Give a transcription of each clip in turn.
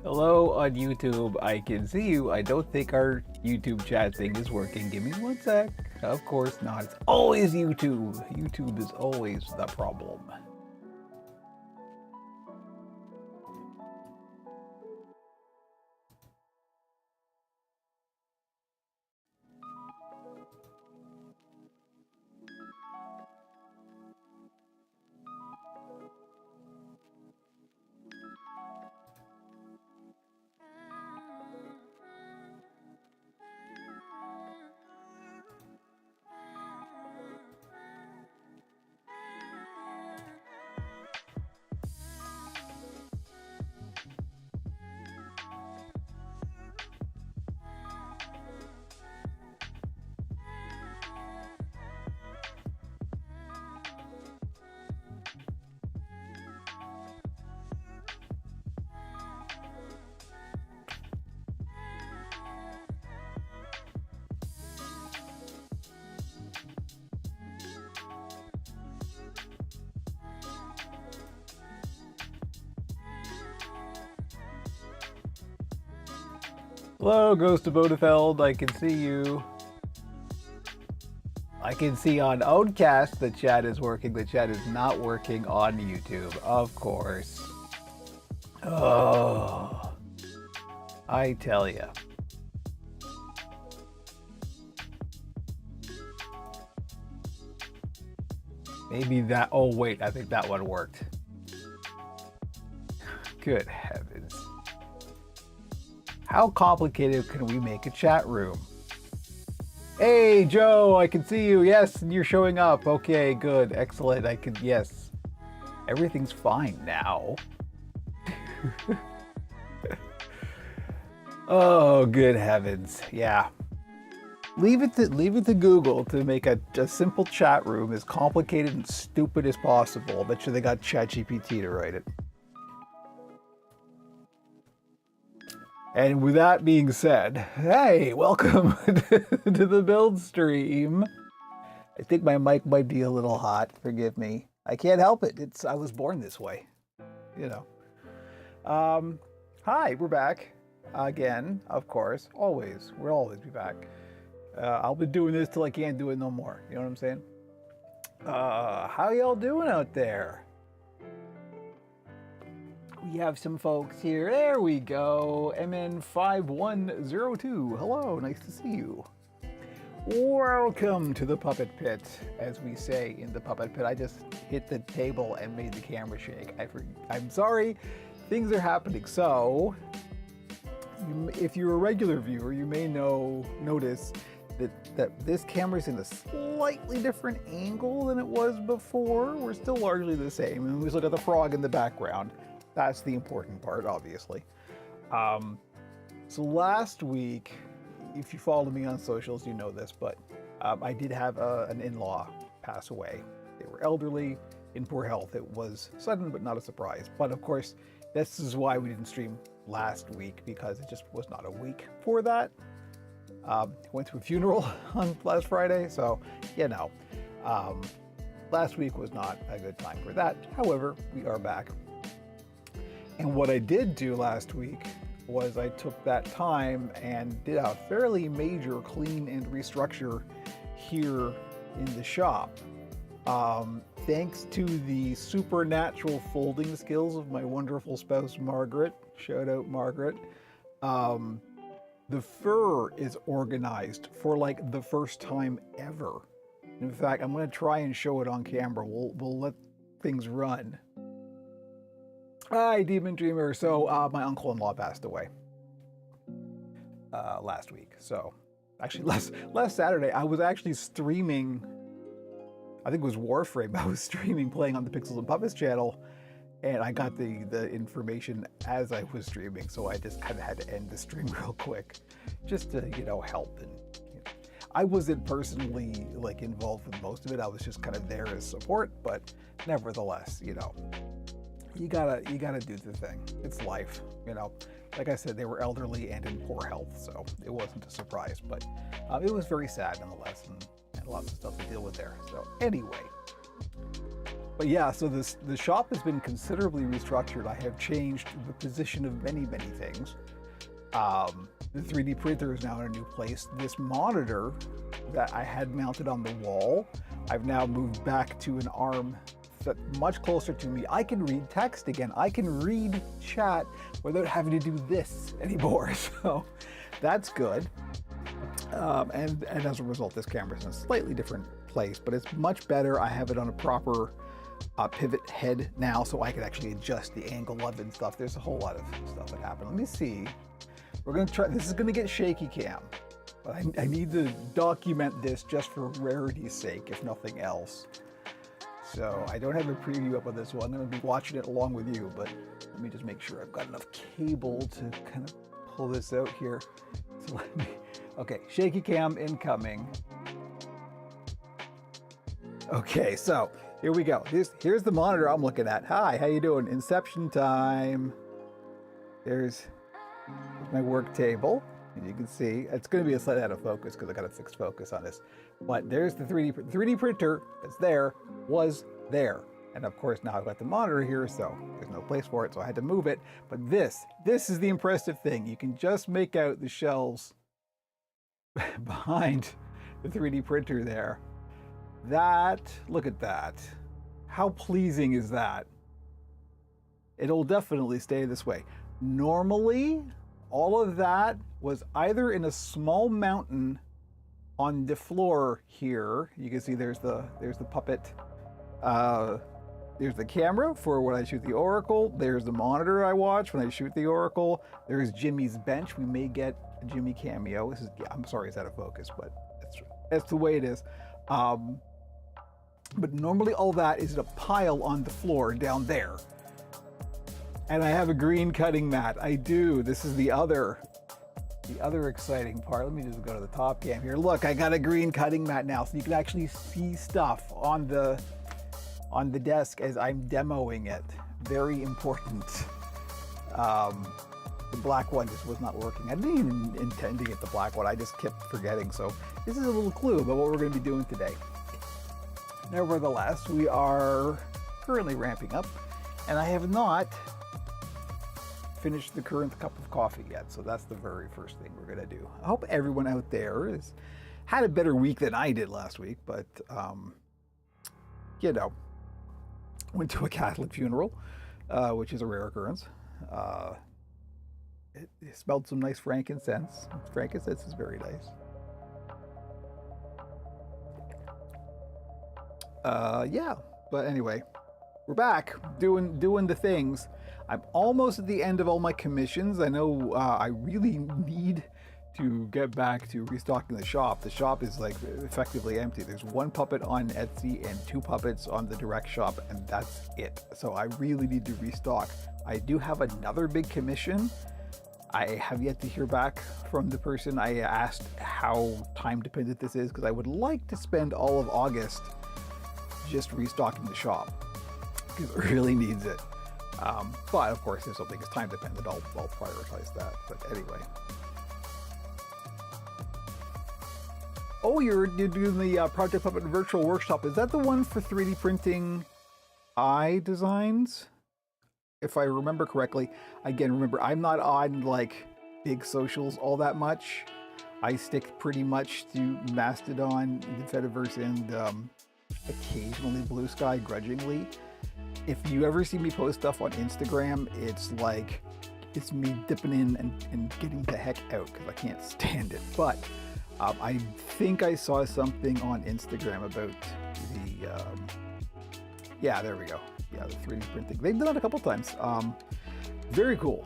Hello on YouTube. I can see you. I don't think our YouTube chat thing is working. Give me one sec. Of course not. It's always YouTube. YouTube is always the problem. Hello, Ghost of Bodefeld. I can see you. I can see on Outcast the chat is working. The chat is not working on YouTube, of course. Oh, I tell ya. Maybe that. Oh, wait. I think that one worked. Good heavens. How complicated can we make a chat room? Hey, Joe, I can see you. Yes, you're showing up. Okay, good. Excellent. Yes. Everything's fine now. Oh, good heavens. Yeah. Leave it to Google to make a simple chat room as complicated and stupid as possible. I bet you they got ChatGPT to write it. And with that being said, hey, welcome to the build stream. I think my mic might be a little hot. Forgive me. I can't help it. I was born this way, you know. Hi, we're back again. Of course, always. We'll always be back. I'll be doing this till I can't do it no more. You know what I'm saying? How y'all doing out there? We have some folks here. There we go. MN5102. Hello, nice to see you. Welcome to the Puppet Pit, as we say in the Puppet Pit. I just hit the table and made the camera shake. I'm sorry, things are happening. So, if you're a regular viewer, you may notice that this camera's in a slightly different angle than it was before. We're still largely the same. And we look at the frog in the background. That's the important part, obviously. So last week, if you follow me on socials, you know this, but I did have an in-law pass away. They were elderly, in poor health. It was sudden, but not a surprise. But of course, this is why we didn't stream last week, because it just was not a week for that. Went to a funeral on last Friday, so, you know, last week was not a good time for that. However, we are back. And what I did do last week was I took that time and did a fairly major clean and restructure here in the shop. Thanks to the supernatural folding skills of my wonderful spouse, Margaret. Shout out, Margaret. The fur is organized for like the first time ever. In fact, I'm going to try and show it on camera. We'll let things run. Hi, Demon Dreamer. So, my uncle-in-law passed away last week. So, actually, last Saturday, I was actually streaming. I think it was Warframe. I was streaming, playing on the Pixels and Puppets channel, and I got the information as I was streaming. So I just kind of had to end the stream real quick, just to help. And I wasn't personally like involved with most of it. I was just kind of there as support, but nevertheless, you gotta do the thing. It's life, Like I said, they were elderly and in poor health, so it wasn't a surprise. But it was very sad nonetheless, and lots of stuff to deal with there. So anyway, But yeah, so the shop has been considerably restructured. I have changed the position of many things. The 3D printer is now in a new place. This monitor that I had mounted on the wall, I've now moved back to an arm that's much closer to me. I can read text again. I can read chat without having to do this anymore. So that's good. And as a result, this camera's in a slightly different place, but it's much better. I have it on a proper pivot head now, so I can actually adjust the angle of it and stuff. There's a whole lot of stuff that happened. Let me see. We're gonna try, this is gonna get shaky cam, but I need to document this just for rarity's sake, if nothing else. So I don't have a preview up on this one. I'm gonna be watching it along with you, but let me just make sure I've got enough cable to kind of pull this out here. So let me, okay, shaky cam incoming. Okay, so here we go. Here's the monitor I'm looking at. Hi, how you doing? Inception time. There's my work table. And you can see it's going to be a slight out of focus because I got a fixed focus on this. But there's the 3D printer that's there, was there. And of course now I've got the monitor here, so there's no place for it, so I had to move it. But this is the impressive thing. You can just make out the shelves behind the 3D printer there. Look at that. How pleasing is that? It'll definitely stay this way. Normally, all of that was either in a small mountain on the floor here. You can see there's the puppet. There's the camera for when I shoot the Oracle. There's the monitor I watch when I shoot the Oracle. There's Jimmy's bench. We may get a Jimmy cameo. I'm sorry, it's out of focus, but that's the way it is. But normally all that is in a pile on the floor down there. And I have a green cutting mat. I do. This is the other exciting part. Let me just go to the top cam here. Look, I got a green cutting mat now, so you can actually see stuff on the desk as I'm demoing it. Very important. The black one just was not working. I didn't even intend to get the black one. I just kept forgetting. So this is a little clue about what we're going to be doing today. Nevertheless, we are currently ramping up, and I have not finished the current cup of coffee yet. So that's the very first thing we're going to do. I hope everyone out there has had a better week than I did last week, but you know, went to a Catholic funeral, which is a rare occurrence. It smelled some nice frankincense. Frankincense is very nice. Yeah, but anyway, we're back doing the things. I'm almost at the end of all my commissions. I know I really need to get back to restocking the shop. The shop is like effectively empty. There's one puppet on Etsy and 2 puppets on the direct shop, and that's it. So I really need to restock. I do have another big commission. I have yet to hear back from the person I asked how time dependent this is, because I would like to spend all of August just restocking the shop because it really needs it. But of course, if something is time dependent, I'll prioritize that. But anyway. Oh, you're doing the Project Puppet Virtual Workshop. Is that the one for 3D printing eye designs? If I remember correctly. Again, remember, I'm not on like big socials all that much. I stick pretty much to Mastodon, the Fediverse, and occasionally Blue Sky grudgingly. If you ever see me post stuff on Instagram, it's like, it's me dipping in and getting the heck out because I can't stand it. But I think I saw something on Instagram about the, yeah, there we go. Yeah, the 3D printing. They've done it a couple times. Very cool.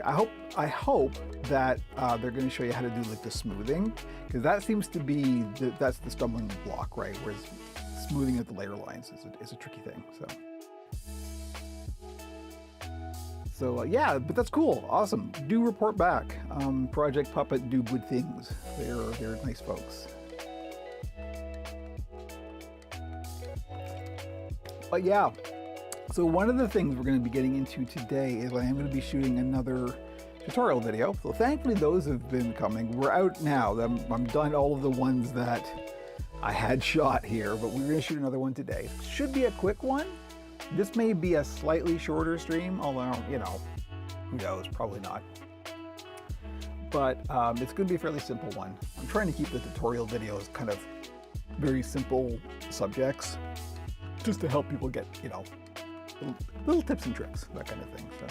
I hope that they're going to show you how to do like the smoothing, because that seems to be that's the stumbling block, right? Whereas smoothing at the layer lines is a tricky thing. So yeah, but that's cool. Awesome. Do report back. Project Puppet do good things. They're nice folks. But yeah, so one of the things we're going to be getting into today is I am going to be shooting another tutorial video. So thankfully those have been coming. We're out now. I'm done all of the ones that I had shot here, but we're gonna shoot another one today. Should be a quick one. This may be a slightly shorter stream, although, you know, who knows, probably not. But it's gonna be a fairly simple one. I'm trying to keep the tutorial videos kind of very simple subjects, just to help people get, you know, little tips and tricks, that kind of thing. So.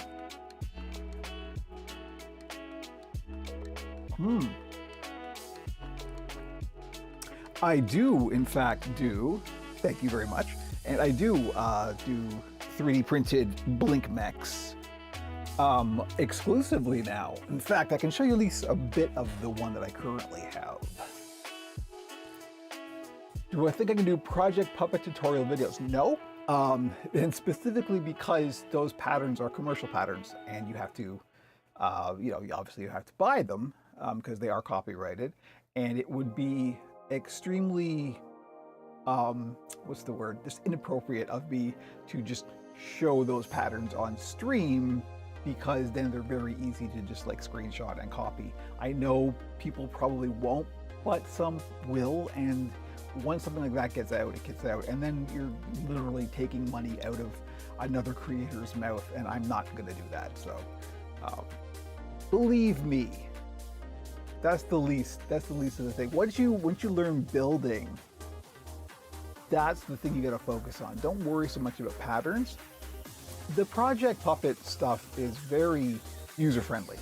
I do, in fact, thank you very much, and I do 3D printed blink mechs exclusively now. In fact, I can show you at least a bit of the one that I currently have. Do I think I can do Project Puppet tutorial videos? No, and specifically because those patterns are commercial patterns, and you have to, you know, obviously you have to buy them because they are copyrighted, and it would be extremely, what's the word, just inappropriate of me to just show those patterns on stream, because then they're very easy to just like screenshot and copy. I know people probably won't, but some will, and once something like that gets out, it gets out, and then you're literally taking money out of another creator's mouth, and I'm not gonna do that. So believe me, that's the least of the thing. Once you learn building, that's the thing you gotta focus on. Don't worry so much about patterns. The Project Puppet stuff is very user-friendly.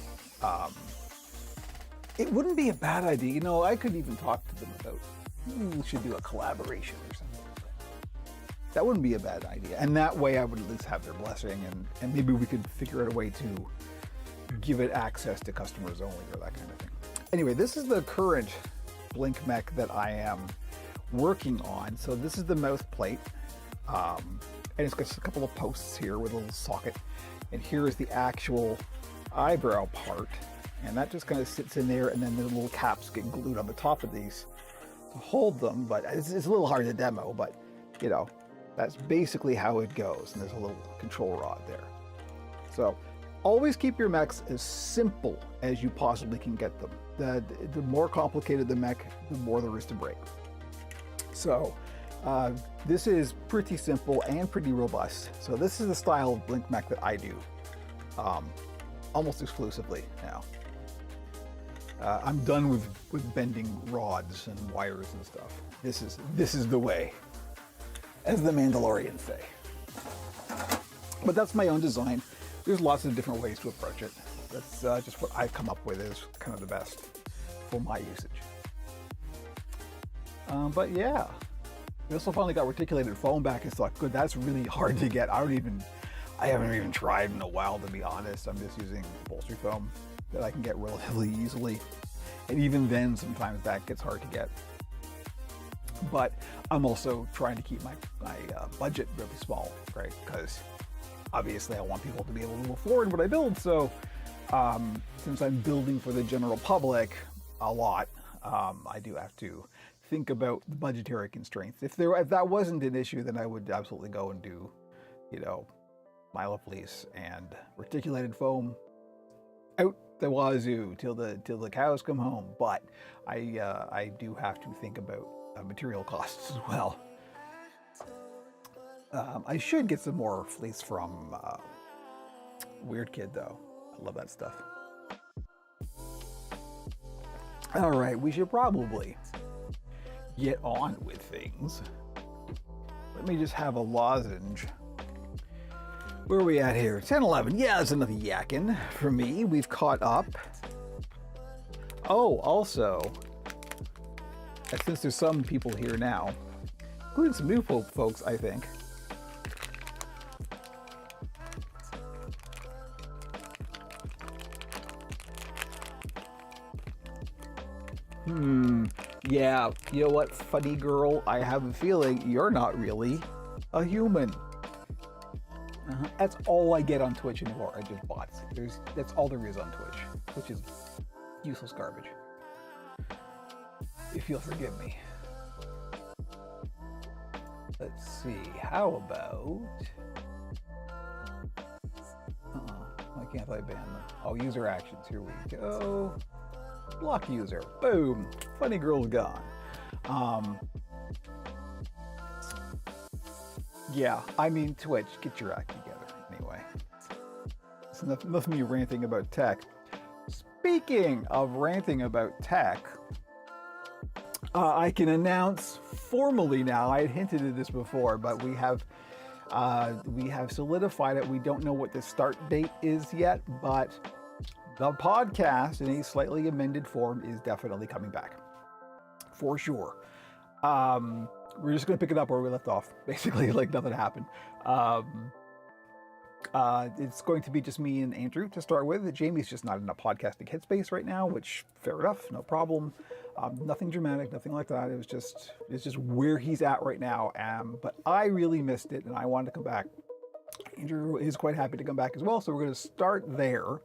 It wouldn't be a bad idea. You know, I could even talk to them about, we should do a collaboration or something like that. That wouldn't be a bad idea. And that way I would at least have their blessing, and maybe we could figure out a way to give it access to customers only or that kind of thing. Anyway, this is the current blink mech that I am working on. So this is the mouth plate. And it's got a couple of posts here with a little socket. And here is the actual eyebrow part. And that just kind of sits in there, and then the little caps get glued on the top of these to hold them. But it's a little hard to demo, but you know, that's basically how it goes. And there's a little control rod there. So always keep your mechs as simple as you possibly can get them. The more complicated the mech, the more there is to break. So this is pretty simple and pretty robust. So this is the style of blink mech that I do almost exclusively now. I'm done with bending rods and wires and stuff. This is the way, as the Mandalorians say. But that's my own design. There's lots of different ways to approach it. That's just what I've come up with is kind of the best for my usage. But yeah, we also finally got reticulated foam back in stock. Good, that's really hard to get. I haven't even tried in a while, to be honest. I'm just using upholstery foam that I can get relatively easily. And even then, sometimes that gets hard to get. But I'm also trying to keep my budget really small, right? Because obviously I want people to be able to afford what I build. So since I'm building for the general public a lot, I do have to think about the budgetary constraints. If that wasn't an issue, then I would absolutely go and do, you know, mile fleece and reticulated foam out the wazoo till the cows come home. But I do have to think about material costs as well. I should get some more fleece from Weird Kid, though. I love that stuff. All right, we should probably get on with things. Let me just have a lozenge. Where are we at here? 10:11. Yeah, that's enough yakking for me. We've caught up. Oh, also, since there's some people here now, including some new folks, I think. Yeah, you know what, funny girl? I have a feeling you're not really a human. That's all I get on Twitch anymore, are just bots. That's all there is on Twitch, which is useless garbage. If you'll forgive me. Let's see, how about... Why can't I ban them? Oh, user actions, here we go. Block user, boom, funny girl's gone. Yeah, I mean, Twitch, get your act together. Anyway, it's enough of me ranting about tech. Speaking of ranting about tech, I can announce formally now. I had hinted at this before, but we have solidified it. We don't know what the start date is yet, but the podcast in a slightly amended form is definitely coming back, for sure. We're just going to pick it up where we left off, basically, like nothing happened. It's going to be just me and Andrew to start with. Jamie's just not in a podcasting headspace right now, which fair enough, no problem. Nothing dramatic, nothing like that. It's just where he's at right now. But I really missed it, and I wanted to come back. Andrew is quite happy to come back as well, so we're going to start there.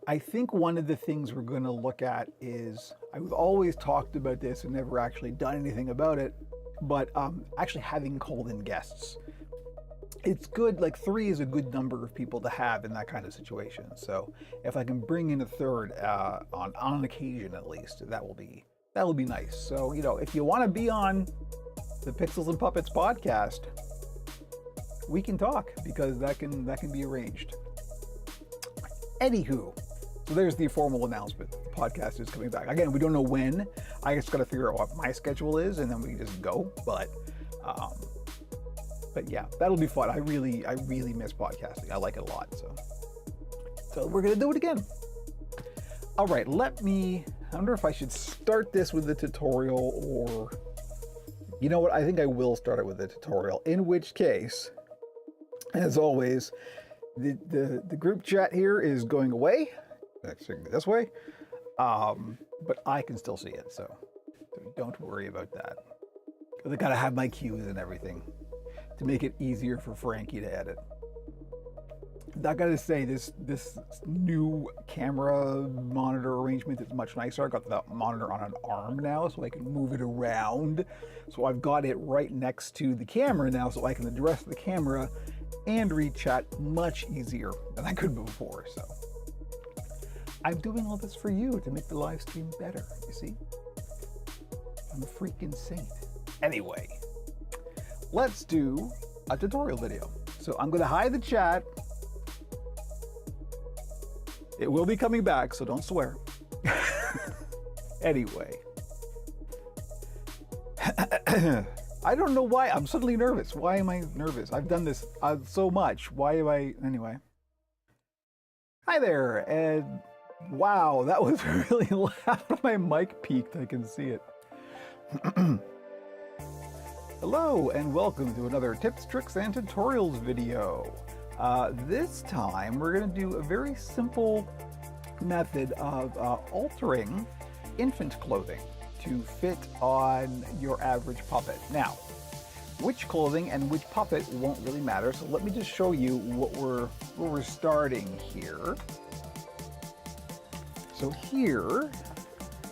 I think one of the things we're going to look at is, I've always talked about this and never actually done anything about it, but actually having called-in guests. It's good, like 3 is a good number of people to have in that kind of situation. So if I can bring in a third on occasion at least, that will be nice. So, if you want to be on the Pixels and Puppets podcast, we can talk, because that can be arranged. Anywho, so there's the formal announcement. The podcast is coming back. Again, we don't know when. I just got to figure out what my schedule is, and then we can just go. But yeah, that'll be fun. I really miss podcasting. I like it a lot. So we're gonna do it again. All right, I wonder if I should start this with the tutorial, or you know what? I think I will start it with the tutorial. In which case, as always, the group chat here is going away. Actually, this way, but I can still see it, so don't worry about that. I gotta have my cues and everything to make it easier for Frankie to edit. I gotta say, this new camera monitor arrangement is much nicer. I got the monitor on an arm now, so I can move it around. So I've got it right next to the camera now, so I can address the camera and read chat much easier than I could before. So I'm doing all this for you to make the live stream better, you see? I'm a freaking saint. Anyway, let's do a tutorial video. So I'm gonna hide the chat. It will be coming back, so don't swear. Anyway. I don't know why, I'm suddenly nervous. Why am I nervous? I've done this so much. Why am I, anyway. Hi there, and wow, that was really loud. My mic peaked, I can see it. Hello, and welcome to another Tips, Tricks, and Tutorials video. This time, we're gonna do a very simple method of altering infant clothing to fit on your average puppet. Now, which clothing and which puppet won't really matter, so let me just show you where we're starting here. So here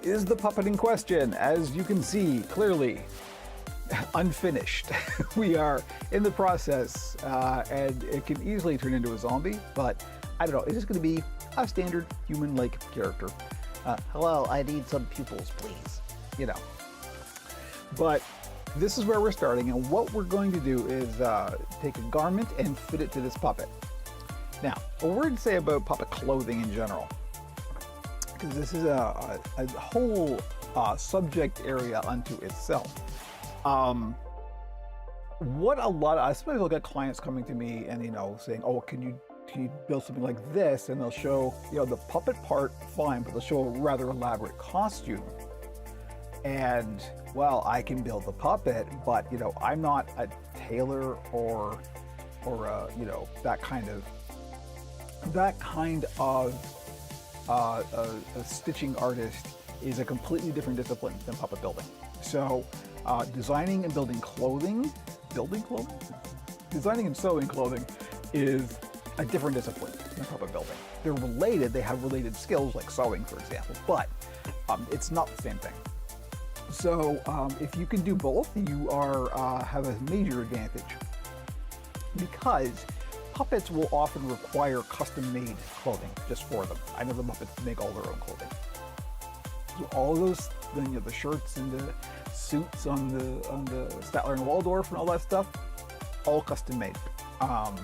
is the puppet in question. As you can see clearly, unfinished. We are in the process, and it can easily turn into a zombie, but I don't know, it's just going to be a standard human-like character. Hello, I need some pupils, please. But this is where we're starting, and what we're going to do is take a garment and fit it to this puppet. Now, a word to say about puppet clothing in general, because this is a whole subject area unto itself. What a lot of, sometimes I'll get clients coming to me and, saying, oh, can you build something like this? And they'll show, the puppet part, fine, but they'll show a rather elaborate costume. And, well, I can build the puppet, but, I'm not a tailor or that kind of a stitching artist is a completely different discipline than puppet building. So designing and building clothing, designing and sewing clothing is a different discipline than puppet building. They're related, they have related skills like sewing, for example, but it's not the same thing. So if you can do both, you have a major advantage, because puppets will often require custom-made clothing just for them. I know the Muppets make all their own clothing. So all of those, the shirts and the suits on the Statler and Waldorf and all that stuff, all custom made,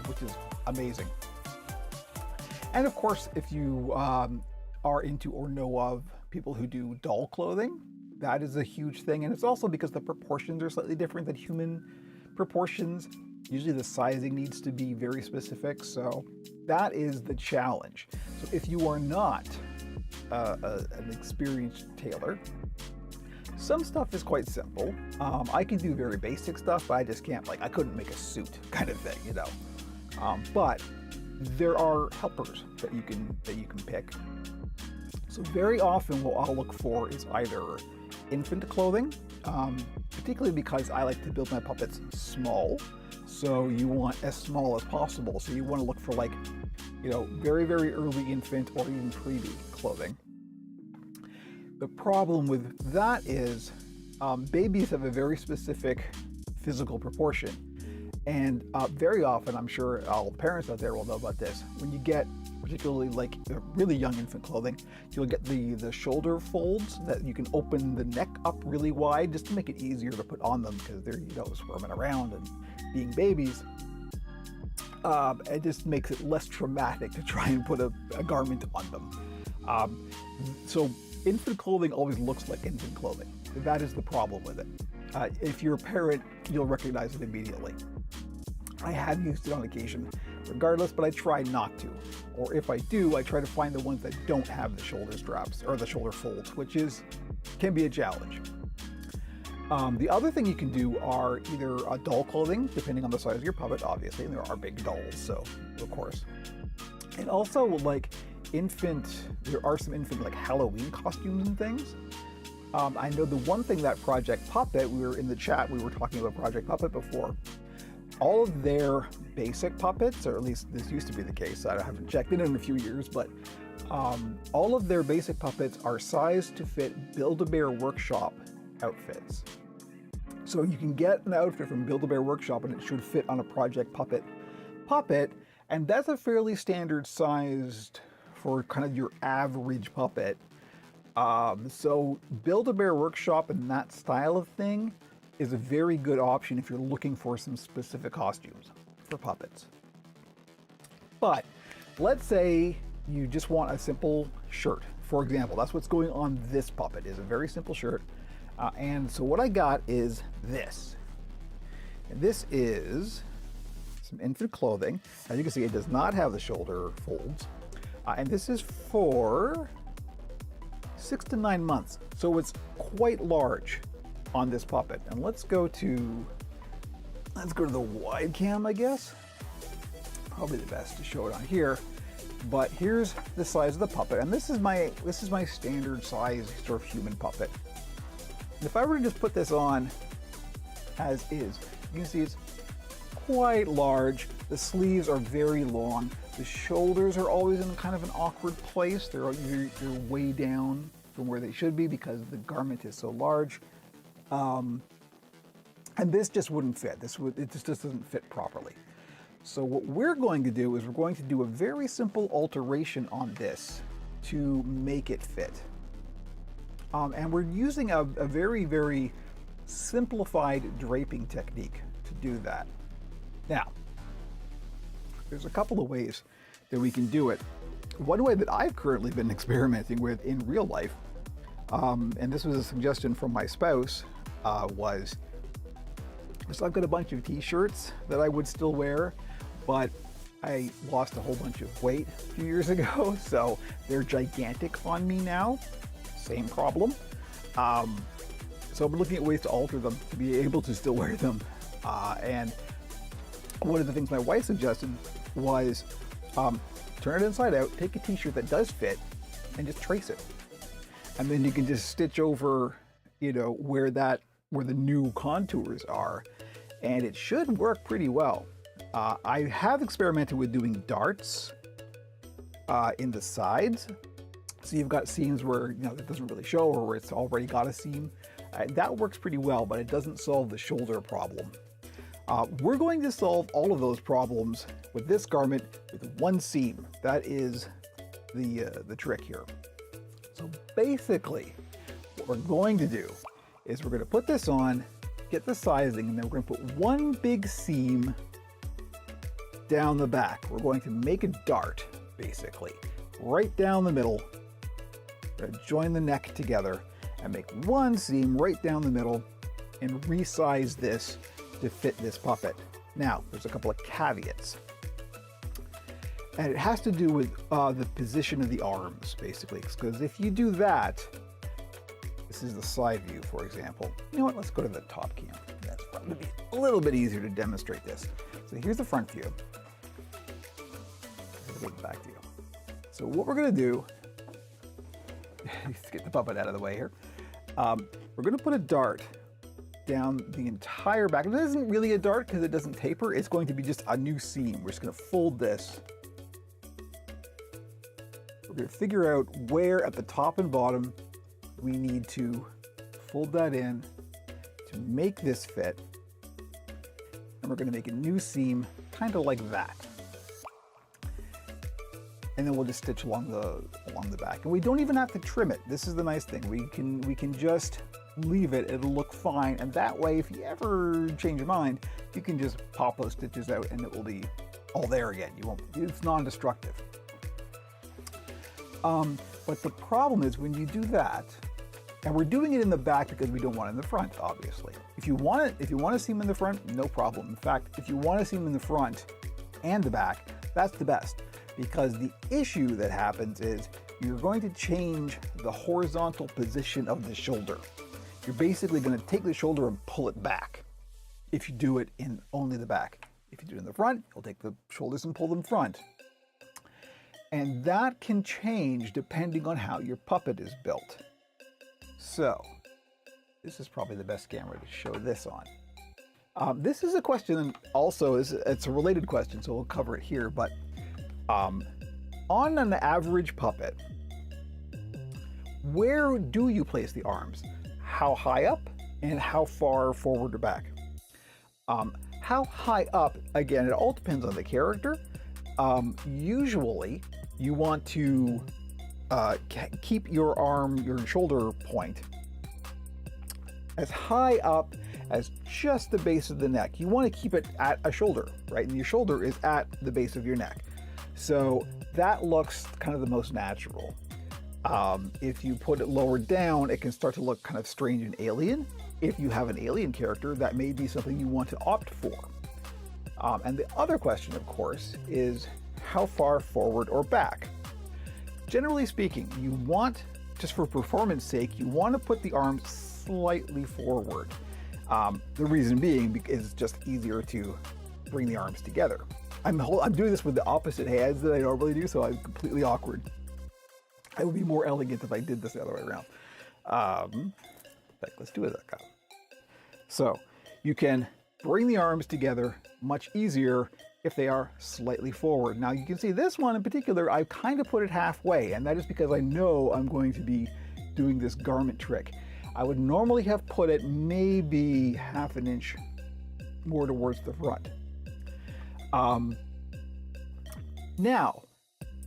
which is amazing. And of course, if you are into or know of people who do doll clothing, that is a huge thing. And it's also because the proportions are slightly different than human proportions. Usually the sizing needs to be very specific. So that is the challenge. So if you are not an experienced tailor, some stuff is quite simple. I can do very basic stuff, but I just can't, I couldn't make a suit kind of thing, you know. But there are helpers that you can pick. So very often what I'll look for is either infant clothing, particularly because I like to build my puppets small. So you want as small as possible. So you want to look for very, very early infant or even preebie clothing. The problem with that is babies have a very specific physical proportion. And very often, I'm sure all parents out there will know about this, when you get particularly really young infant clothing, you'll get the shoulder folds that you can open the neck up really wide just to make it easier to put on them because they're squirming around and being babies. It just makes it less traumatic to try and put a garment on them. So infant clothing always looks like infant clothing. That is the problem with it. If you're a parent, you'll recognize it immediately. I have used it on occasion regardless, but I try not to. Or if I do, I try to find the ones that don't have the shoulder straps or the shoulder folds, which can be a challenge. The other thing you can do are either doll clothing, depending on the size of your puppet, obviously, and there are big dolls, so of course. And also there are some infant Halloween costumes and things. I know the one thing that Project Puppet, we were in the chat, we were talking about Project Puppet before. All of their basic puppets, or at least this used to be the case, I haven't checked in a few years, but all of their basic puppets are sized to fit Build-A-Bear Workshop outfits. So you can get an outfit from Build-A-Bear Workshop and it should fit on a Project Puppet puppet, and that's a fairly standard sized for kind of your average puppet. So Build-A-Bear Workshop and that style of thing is a very good option if you're looking for some specific costumes for puppets. But let's say you just want a simple shirt. For example, that's what's going on this puppet, is a very simple shirt. And so what I got is this. And this is some infant clothing. As you can see, it does not have the shoulder folds. And this is for 6 to 9 months. So it's quite large on this puppet. And let's go to the wide cam, I guess. Probably the best to show it on here. But here's the size of the puppet, and this is my standard size sort of human puppet. And if I were to just put this on as is, you can see it's quite large. The sleeves are very long. The shoulders are always in kind of an awkward place. They're way down from where they should be because the garment is so large. And this just wouldn't fit. It just doesn't fit properly. So what we're going to do is we're going to do a very simple alteration on this to make it fit. And we're using a very, very simplified draping technique to do that. Now, there's a couple of ways that we can do it. One way that I've currently been experimenting with in real life, and this was a suggestion from my spouse, was, so I've got a bunch of t-shirts that I would still wear, but I lost a whole bunch of weight a few years ago, so they're gigantic on me now. Same problem. So I'm looking at ways to alter them to be able to still wear them. And one of the things my wife suggested was turn it inside out, take a t-shirt that does fit, and just trace it. And then you can just stitch over, where the new contours are, and it should work pretty well. I have experimented with doing darts in the sides. So you've got seams where it doesn't really show, or where it's already got a seam. That works pretty well, but it doesn't solve the shoulder problem. We're going to solve all of those problems with this garment with one seam. That is the trick here. So basically, what we're going to do is we're going to put this on, get the sizing, and then we're going to put one big seam down the back. We're going to make a dart, basically, right down the middle. We're going to join the neck together and make one seam right down the middle and resize this to fit this puppet. Now, there's a couple of caveats. And it has to do with the position of the arms, basically. Because if you do that, this is the side view, for example. You know what, let's go to the top cam. That's probably a little bit easier to demonstrate this. So here's the front view. Here's the back view. So what we're gonna do, let's get the puppet out of the way here. We're gonna put a dart down the entire back. It isn't really a dart because it doesn't taper. It's going to be just a new seam. We're just gonna fold this. We're gonna figure out where at the top and bottom we need to fold that in to make this fit. And we're gonna make a new seam kind of like that. And then we'll just stitch along the back. And we don't even have to trim it. This is the nice thing. We can just leave it, it'll look fine. And that way, if you ever change your mind, you can just pop those stitches out and it will be all there again. It's non-destructive. But the problem is when you do that, and we're doing it in the back because we don't want it in the front, obviously. If you want a seam in the front, no problem. In fact, if you want a seam in the front and the back, that's the best. Because the issue that happens is you're going to change the horizontal position of the shoulder. You're basically going to take the shoulder and pull it back if you do it in only the back. If you do it in the front, you'll take the shoulders and pull them front. And that can change depending on how your puppet is built. So, this is probably the best camera to show this on. This is a question also, it's a related question, so we'll cover it here, but on an average puppet, where do you place the arms? How high up and how far forward or back? How high up, again, it all depends on the character. Usually, you want to keep your shoulder point as high up as just the base of the neck. You want to keep it at a shoulder, right? And your shoulder is at the base of your neck. So that looks kind of the most natural. If you put it lower down, it can start to look kind of strange and alien. If you have an alien character, that may be something you want to opt for. And the other question, of course, is how far forward or back? Generally speaking, you want, just for performance sake, you want to put the arms slightly forward. The reason being is just easier to bring the arms together. I'm doing this with the opposite hands that I normally do, so I'm completely awkward. It would be more elegant if I did this the other way around. Let's do it like that. So you can bring the arms together much easier if they are slightly forward. Now you can see this one in particular, I've kind of put it halfway, and that is because I know I'm going to be doing this garment trick. I would normally have put it maybe half an inch more towards the front. Now,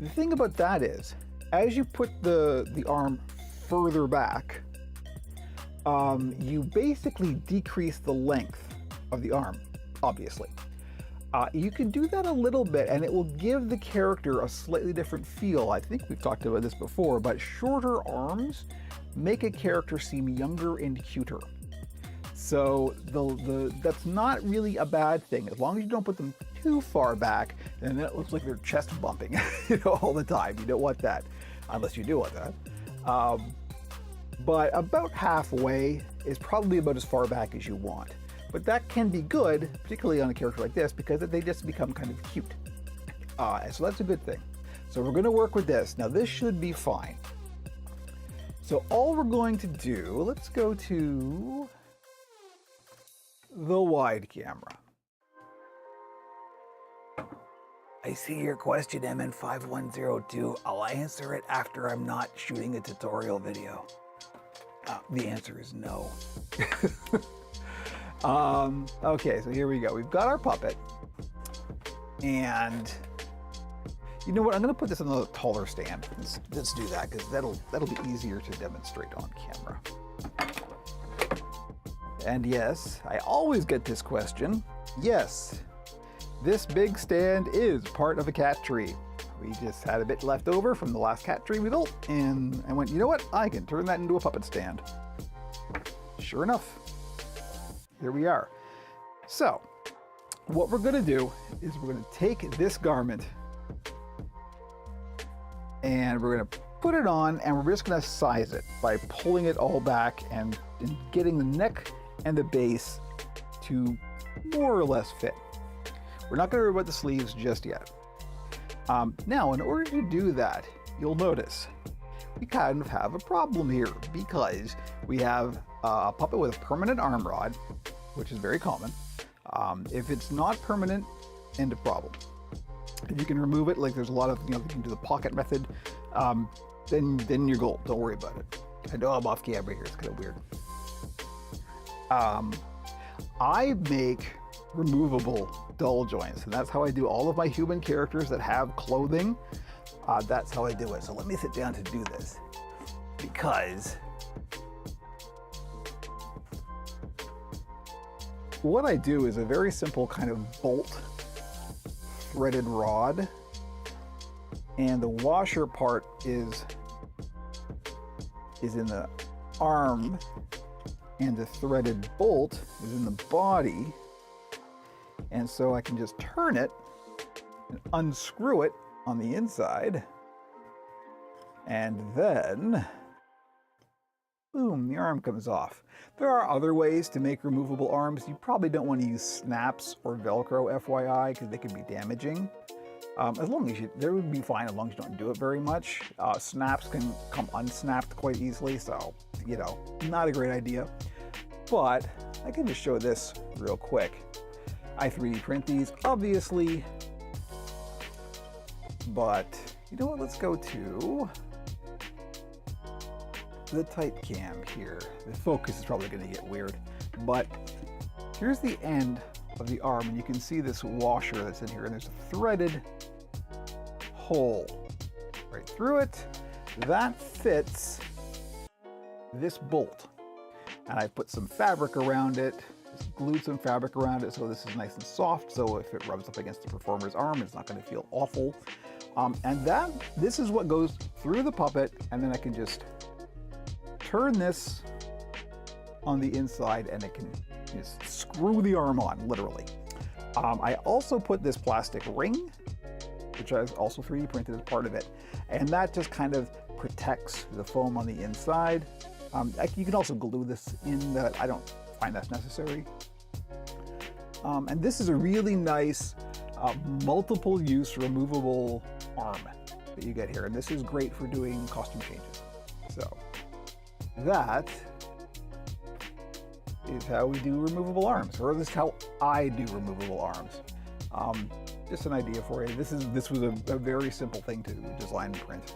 the thing about that is, as you put the arm further back, you basically decrease the length of the arm, obviously. You can do that a little bit and it will give the character a slightly different feel. I think we've talked about this before, but shorter arms make a character seem younger and cuter. So that's not really a bad thing. As long as you don't put them too far back, and then it looks like they're chest bumping all the time. You don't want that, unless you do want that. But about halfway is probably about as far back as you want. But that can be good, particularly on a character like this, because they just become kind of cute. And so that's a good thing. So we're going to work with this. Now this should be fine. So all we're going to do, let's go to the wide camera. I see your question, MN5102. I'll answer it after I'm not shooting a tutorial video. The answer is no. Okay, so here we go. We've got our puppet. And you know what? I'm going to put this on a taller stand. Let's do that because that'll be easier to demonstrate on camera. And yes, I always get this question. Yes, this big stand is part of a cat tree. We just had a bit left over from the last cat tree we built, and I went, you know what? I can turn that into a puppet stand. Sure enough, here we are. So, what we're gonna do is we're gonna take this garment and we're gonna put it on, and we're just gonna size it by pulling it all back and getting the neck and the base to more or less fit. We're not gonna worry about the sleeves just yet. Now, in order to do that, you'll notice we kind of have a problem here because we have a puppet with a permanent arm rod, which is very common. If it's not permanent, end of problem. If you can remove it, like there's a lot of, you can do the pocket method, then you're gold. Don't worry about it. I know I'm off camera here, it's kind of weird. I make removable dull joints, and that's how I do all of my human characters that have clothing. That's how I do it. So let me sit down to do this, because what I do is a very simple kind of bolt threaded rod, and the washer part is in the arm, and the threaded bolt is in the body. And so I can just turn it and unscrew it on the inside, and then boom, the arm comes off. There are other ways to make removable arms. You probably don't want to use snaps or Velcro, FYI, because they can be damaging. As long as they would be fine as long as you don't do it very much. Snaps can come unsnapped quite easily, so, not a great idea. But I can just show this real quick. I 3D print these, obviously, but you know what, let's go to the tight cam here. The focus is probably going to get weird, but here's the end of the arm, and you can see this washer that's in here, and there's a threaded hole right through it. That fits this bolt, and I put some fabric around it, just glued some fabric around it so this is nice and soft, so if it rubs up against the performer's arm, it's not going to feel awful. And this is what goes through the puppet, and then I can just turn this on the inside, and it can just screw the arm on, literally. I also put this plastic ring, which I also 3D printed as part of it, and that just kind of protects the foam on the inside. You can also glue this in, but I don't find that's necessary. And this is a really nice multiple use removable arm that you get here, and this is great for doing costume changes. So that is how we do removable arms, or this is how I do removable arms. Just an idea for you. This was a very simple thing to design and print.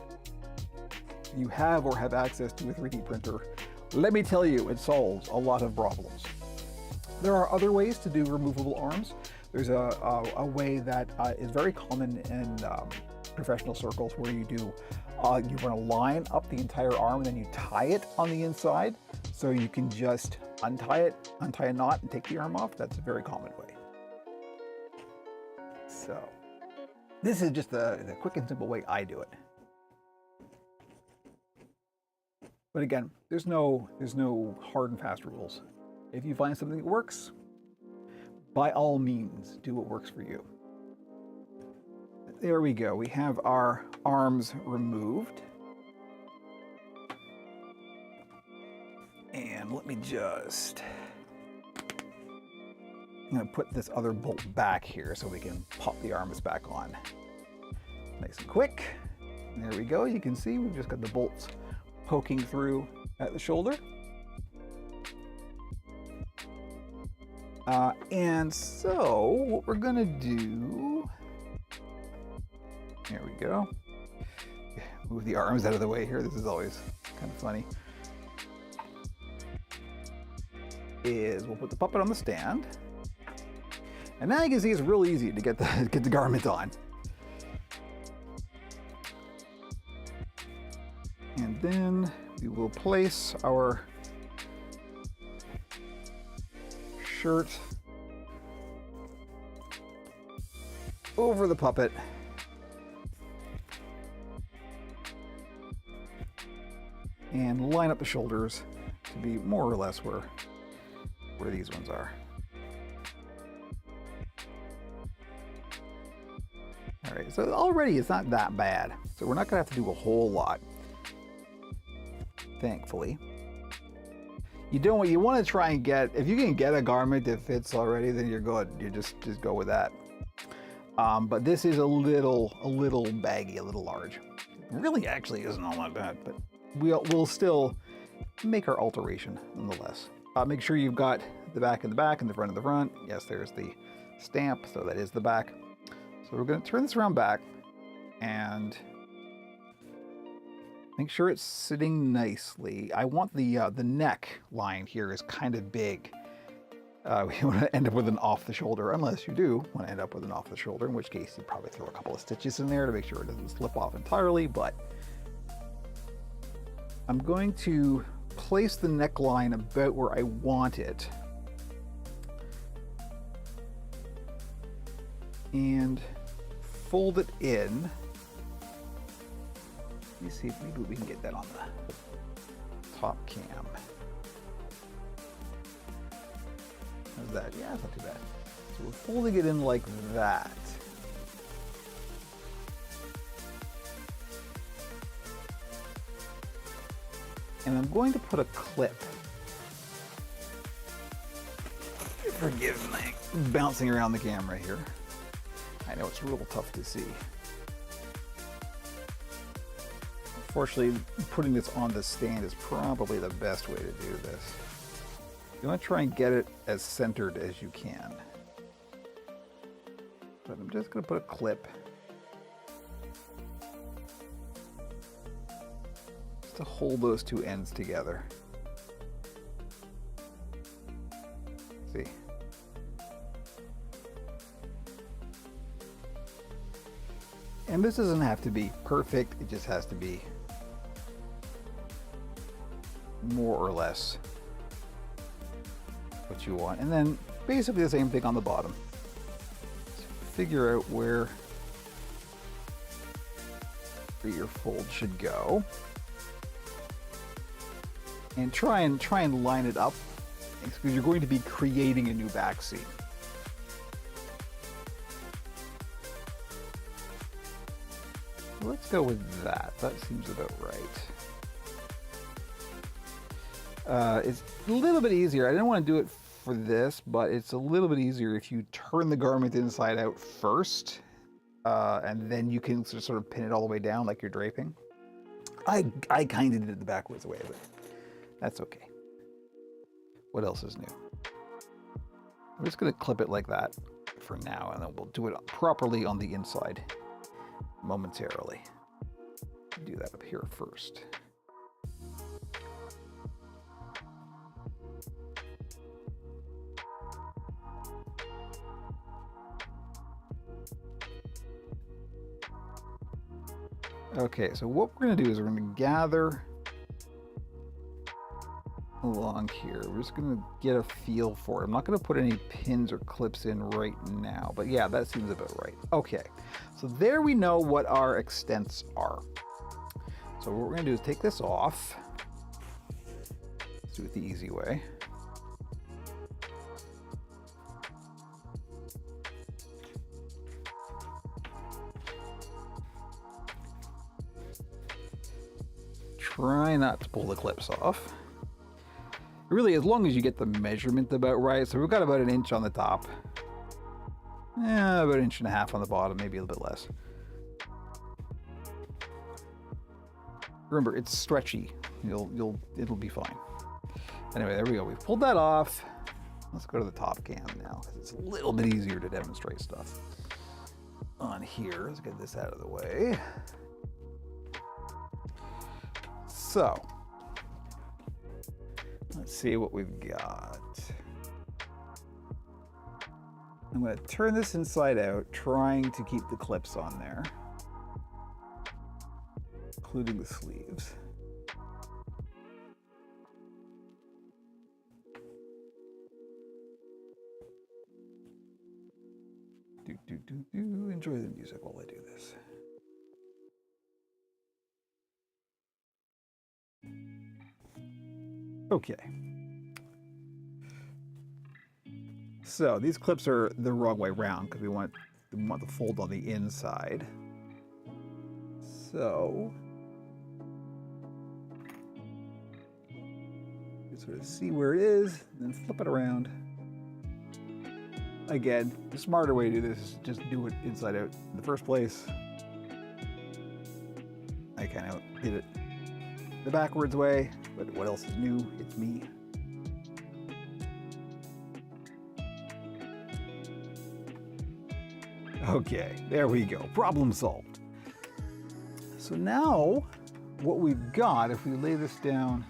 If you have or have access to a 3D printer, let me tell you, it solves a lot of problems. There are other ways to do removable arms. There's a way that is very common in professional circles, where you run a line up the entire arm, and then you tie it on the inside, so you can just untie a knot and take the arm off. That's a very common way. So this is just the quick and simple way I do it. But again, there's no hard and fast rules. If you find something that works, by all means, do what works for you. There we go. We have our arms removed. And let me just... I'm going to put this other bolt back here so we can pop the arms back on. Nice and quick. And there we go. You can see we've just got the bolts poking through at the shoulder. And so what we're going to do... There we go. Move the arms out of the way here. This is always kind of funny. We'll put the puppet on the stand. And now you can see it's real easy to get the garment on. And then we will place our shirt over the puppet. And line up the shoulders to be more or less where these ones are. All right, so already it's not that bad. So we're not gonna have to do a whole lot, thankfully. You want to try and get, if you can get a garment that fits already, then you're good. You just go with that. But this is a little baggy, a little large. It really actually isn't all that bad, but we'll still make our alteration nonetheless. Make sure you've got the back in the back and the front in the front. Yes, there's the stamp, so that is the back. So we're going to turn this around back and make sure it's sitting nicely. I want the neck line here is kind of big. We want to end up with an off the shoulder, unless you do want to end up with an off the shoulder, in which case you probably throw a couple of stitches in there to make sure it doesn't slip off entirely. But I'm going to place the neckline about where I want it. And fold it in. Let me see if maybe we can get that on the top cam. How's that? Yeah, it's not too bad. So we're folding it in like that. And I'm going to put a clip. Forgive me, bouncing around the camera here. I know it's real tough to see. Unfortunately, putting this on the stand is probably the best way to do this. You want to try and get it as centered as you can. But I'm just going to put a clip just to hold those two ends together. See? And this doesn't have to be perfect, it just has to be more or less what you want. And then basically the same thing on the bottom. So figure out where your fold should go. And try and line it up, because you're going to be creating a new back seam. Let's go with that. That seems about right. It's a little bit easier. I didn't want to do it for this, but it's a little bit easier if you turn the garment inside out first, and then you can sort of pin it all the way down like you're draping. I kind of did it the backwards way, but that's okay. What else is new? I'm just going to clip it like that for now, and then we'll do it properly on the inside momentarily. Do that up here first. Okay, so what we're going to do is we're going to gather along here. We're just going to get a feel for it. I'm not going to put any pins or clips in right now, but yeah, that seems about right. Okay, so there we know what our extents are. So what we're going to do is take this off. Let's do it the easy way. Try not to pull the clips off. Really, as long as you get the measurement about right. So we've got about 1 inch on the top. About 1.5 inches on the bottom, maybe a little bit less. Remember, it's stretchy. It'll be fine. Anyway, there we go. We've pulled that off. Let's go to the top cam now, because it's a little bit easier to demonstrate stuff on here. Let's get this out of the way. So, let's see what we've got. I'm going to turn this inside out, trying to keep the clips on there, including the sleeves. Enjoy the music while I do this. Okay. So these clips are the wrong way around because we want the fold on the inside. So you sort of see where it is, and then flip it around. Again, the smarter way to do this is just do it inside out in the first place. I kind of did it the backwards way, but what else is new? It's me. Okay, there we go. Problem solved. So now what we've got, if we lay this down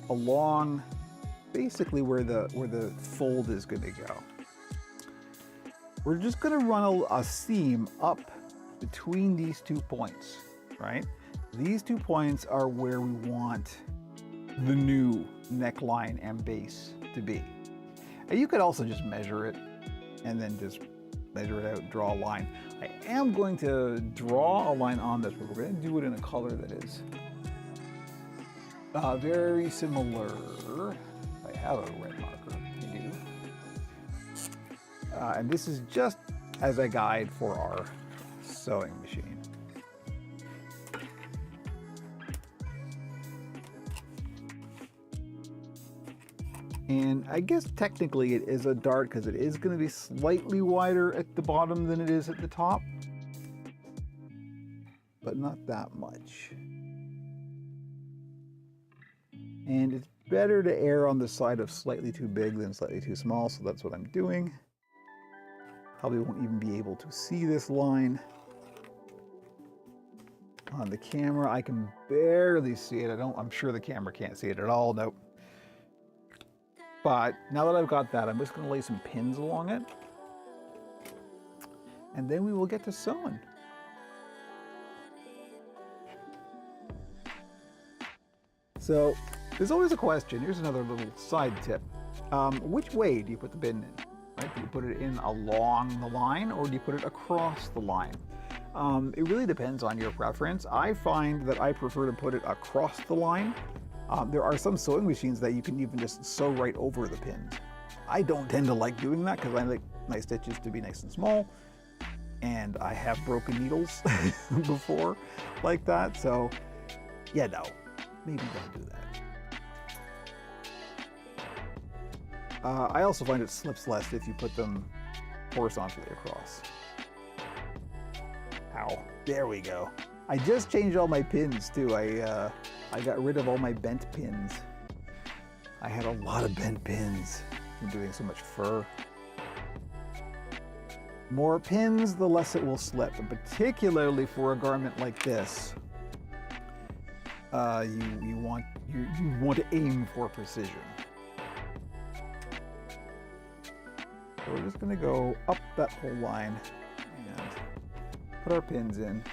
along basically where the fold is going to go, we're just going to run a seam up between these 2 points, right? These 2 points are where we want the new neckline and base to be. And you could also just measure it and then just measure it out, draw a line. I am going to draw a line on this, but we're going to do it in a color that is very similar. I have a red marker, I do. And this is just as a guide for our sewing machine. And I guess technically it is a dart because it is going to be slightly wider at the bottom than it is at the top, but not that much. And it's better to err on the side of slightly too big than slightly too small, so that's what I'm doing. Probably won't even be able to see this line on the camera. I can barely see it. I'm sure the camera can't see it at all. Nope. But now that I've got that, I'm just going to lay some pins along it. And then we will get to sewing. So there's always a question. Here's another little side tip. Which way do you put the pin in? Right? Do you put it in along the line or do you put it across the line? It really depends on your preference. I find that I prefer to put it across the line. There are some sewing machines that you can even just sew right over the pins. I don't tend to like doing that because I like my stitches to be nice and small, and I have broken needles before like that, so yeah, no, maybe don't do that. I also find it slips less if you put them horizontally across. Ow, there we go. I just changed all my pins too. I got rid of all my bent pins. I had a lot of bent pins from doing so much fur. More pins, the less it will slip, and particularly for a garment like this, you want to aim for precision. So we're just going to go up that whole line and put our pins in.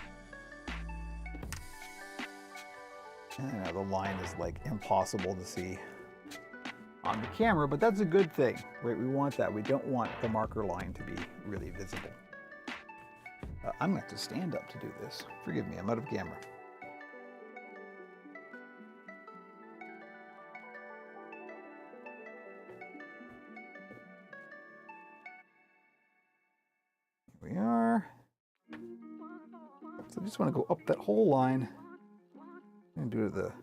And the line is like impossible to see on the camera, but that's a good thing, right? We want that. We don't want the marker line to be really visible. I'm going to have to stand up to do this. Forgive me, I'm out of camera. Here we are. So I just want to go up that whole line. And do the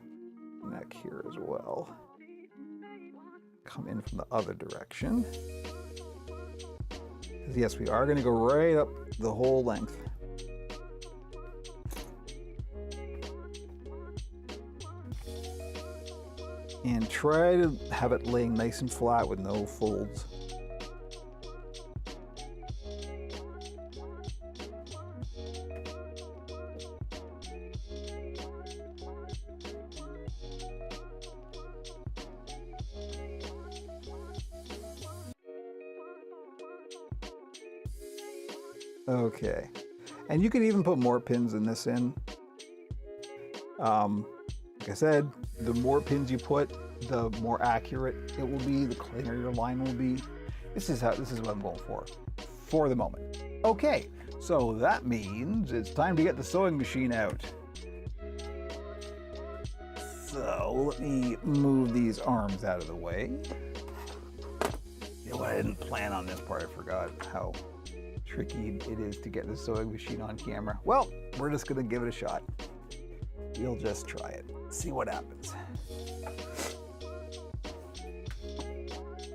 neck here as well. Come in from the other direction. Yes, we are going to go right up the whole length. And try to have it laying nice and flat with no folds. Okay, and you can even put more pins in this in. Like I said, the more pins you put, the more accurate it will be, the cleaner your line will be. This is what I'm going for the moment. Okay, so that means it's time to get the sewing machine out. So let me move these arms out of the way. You know what, I didn't plan on this part. I forgot how tricky it is to get the sewing machine on camera. Well, we're just gonna give it a shot. We'll just try it, see what happens.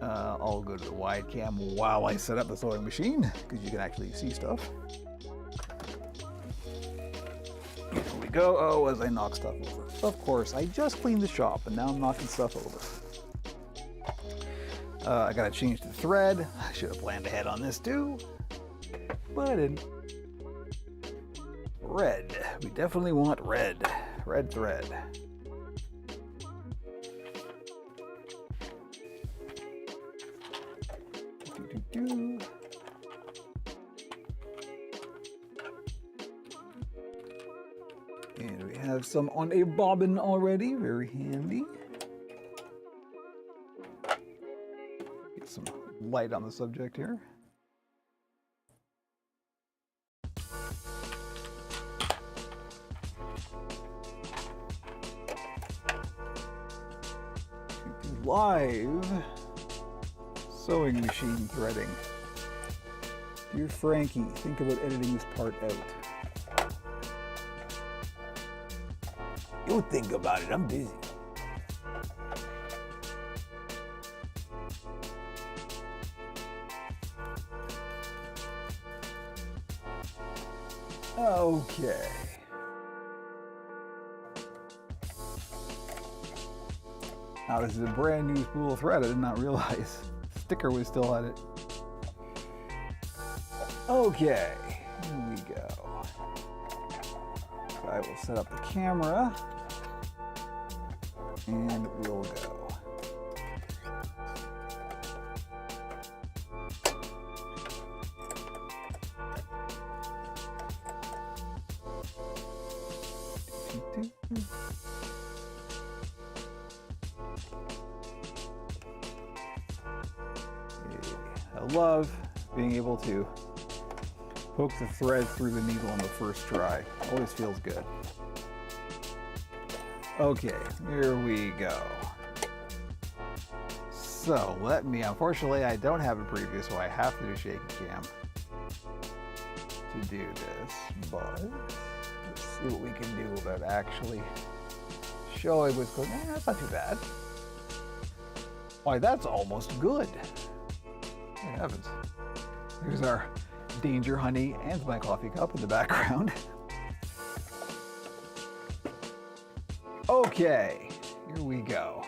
I'll go to the wide cam while I set up the sewing machine, because you can actually see stuff. Here we go. Oh, as I knock stuff over. Of course, I just cleaned the shop and now I'm knocking stuff over. I gotta change the thread. I should have planned ahead on this too, but I didn't. Red. We definitely want red. Red thread. And we have some on a bobbin already, very handy. Get some light on the subject here. Live sewing machine threading. Dear Frankie, think about editing this part out. Don't think about it, I'm busy. Okay. Now this is a brand new spool of thread. I did not realize the sticker was still on it. Okay, here we go. So I will set up the camera and we'll go. I love being able to poke the thread through the needle on the first try. Always feels good. Okay, here we go. So unfortunately I don't have a preview, so I have to do shaky cam to do this, but let's see what we can do about actually showing what's going on. That's not too bad. Why, that's almost good. Good heavens. Here's our Danger Honey and my coffee cup in the background. Okay, here we go.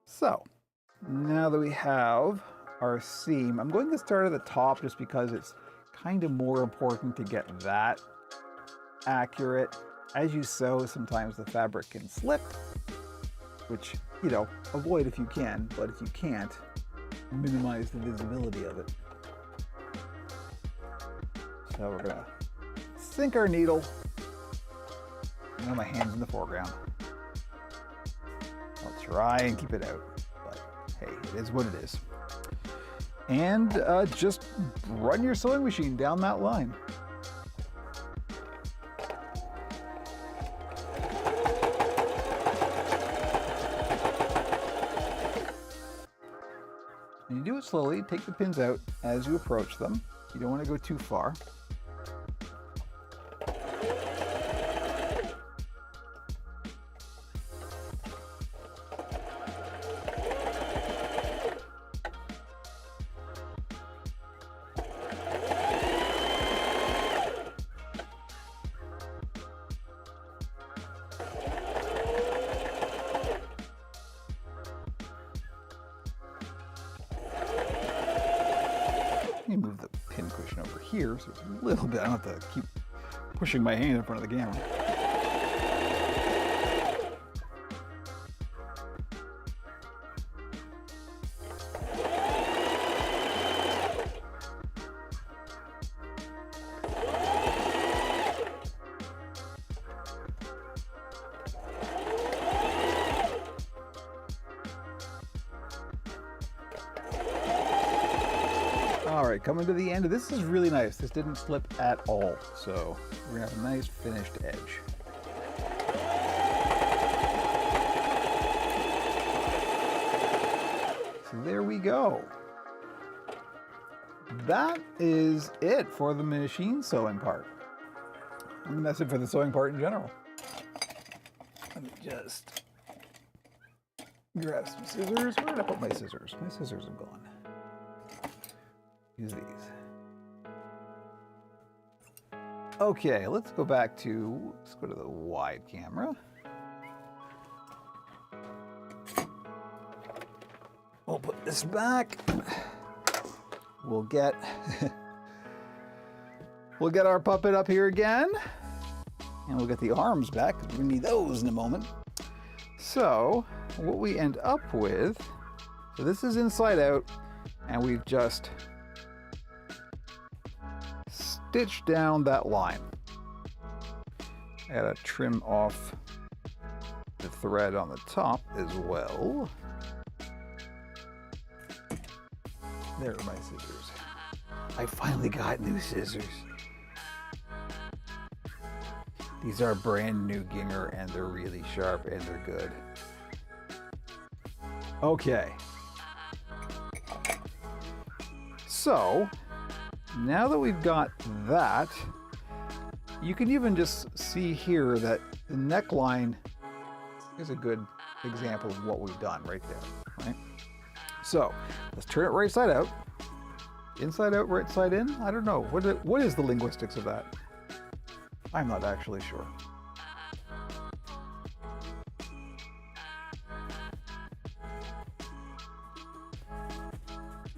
So, now that we have our seam, I'm going to start at the top just because it's kind of more important to get that accurate. As you sew, sometimes the fabric can slip, which, you know, avoid if you can, but if you can't, minimize the visibility of it. So we're gonna sink our needle. Now my hand's in the foreground. I'll try and keep it out, but hey, it is what it is. And just run your sewing machine down that line. And you do it slowly. Take the pins out as you approach them. You don't want to go too far. Let me move the pin cushion over here so it's a little bit, I don't have to keep pushing my hand in front of the camera. All right, coming to the end. This is really nice. This didn't slip at all. So we're gonna have a nice finished edge. So there we go. That is it for the machine sewing part. I mean, that's it for the sewing part in general. Let me just grab some scissors. Where did I put my scissors? My scissors are gone. Use these. Okay, let's go to the wide camera. We'll put this back. We'll get our puppet up here again. And we'll get the arms back, because we need those in a moment. So, what we end up with, so this is inside out, and we've just stitched down that line. I gotta trim off the thread on the top as well. There are my scissors. I finally got new scissors. These are brand new Gingher, and they're really sharp and they're good. Okay. So, now that we've got that, you can even just see here that the neckline is a good example of what we've done right there, right? So, let's turn it right side out. Inside out, right side in? I don't know. What is the linguistics of that? I'm not actually sure.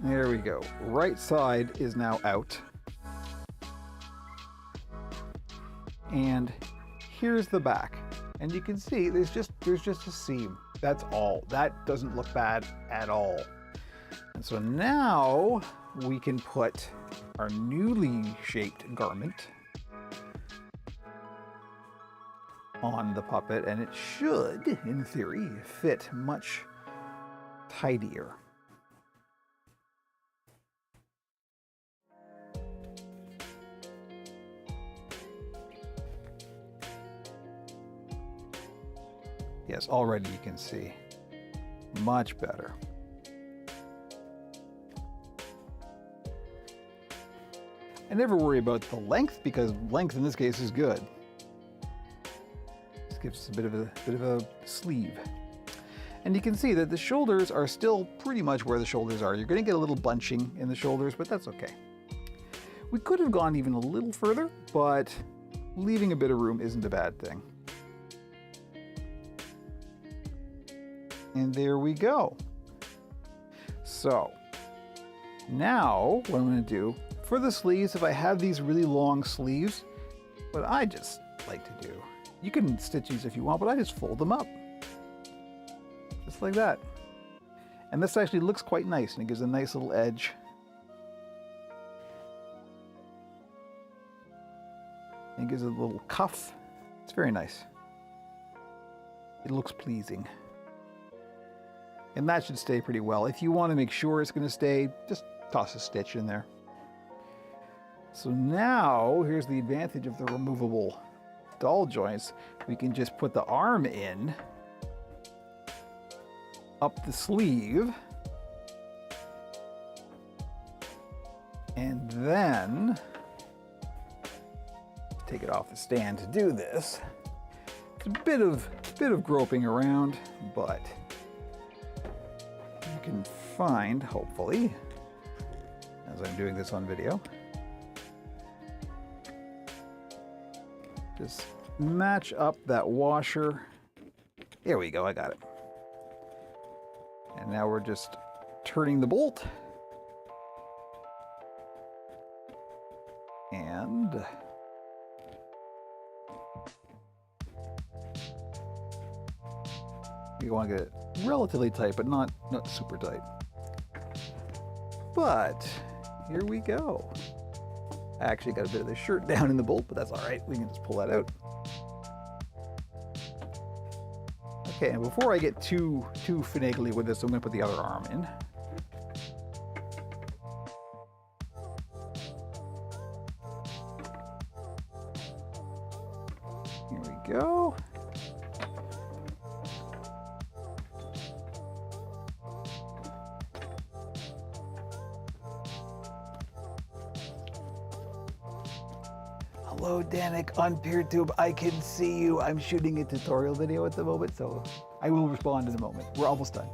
There we go. Right side is now out. And here's the back. And you can see there's just a seam. That's all. That doesn't look bad at all. And so now we can put our newly shaped garment on the puppet, and it should, in theory, fit much tidier. Yes, already you can see much better. I never worry about the length, because length in this case is good. This gives us a bit of a sleeve. And you can see that the shoulders are still pretty much where the shoulders are. You're going to get a little bunching in the shoulders, but that's okay. We could have gone even a little further, but leaving a bit of room isn't a bad thing. And there we go. So now what I'm going to do for the sleeves, if I have these really long sleeves, what I just like to do, you can stitch these if you want, but I just fold them up. Just like that. And this actually looks quite nice, and it gives a nice little edge. And it gives it a little cuff. It's very nice. It looks pleasing. And that should stay pretty well. If you want to make sure it's going to stay, just toss a stitch in there. So now, here's the advantage of the removable doll joints. We can just put the arm in, up the sleeve, and then take it off the stand to do this. It's a bit of groping around, but you can find, hopefully, as I'm doing this on video, just match up that washer. There we go, I got it. And now we're just turning the bolt. And you want to get it relatively tight, but not super tight. But here we go. I actually got a bit of the shirt down in the bolt, but that's all right. We can just pull that out. Okay, and before I get too finagly with this, I'm going to put the other arm in. go. Hello, Danik on PeerTube. I can see you. I'm shooting a tutorial video at the moment, so I will respond in a moment. We're almost done.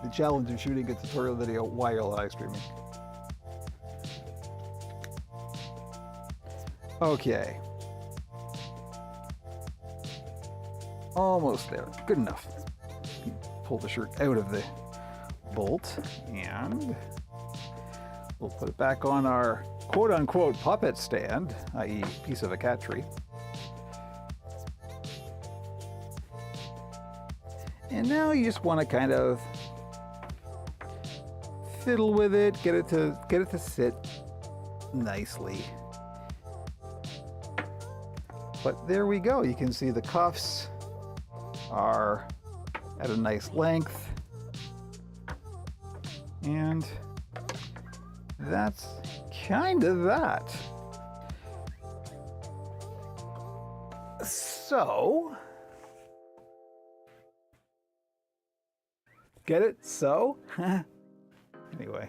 The challenge of shooting a tutorial video while you're live streaming. Okay. Almost there. Good enough. Pull the shirt out of the bolt and we'll put it back on our quote-unquote puppet stand, i.e. piece of a cat tree. And now you just want to kind of fiddle with it, get it to sit nicely. But there we go. You can see the cuffs are at a nice length. And that's kind of that. So, get it? So? Anyway.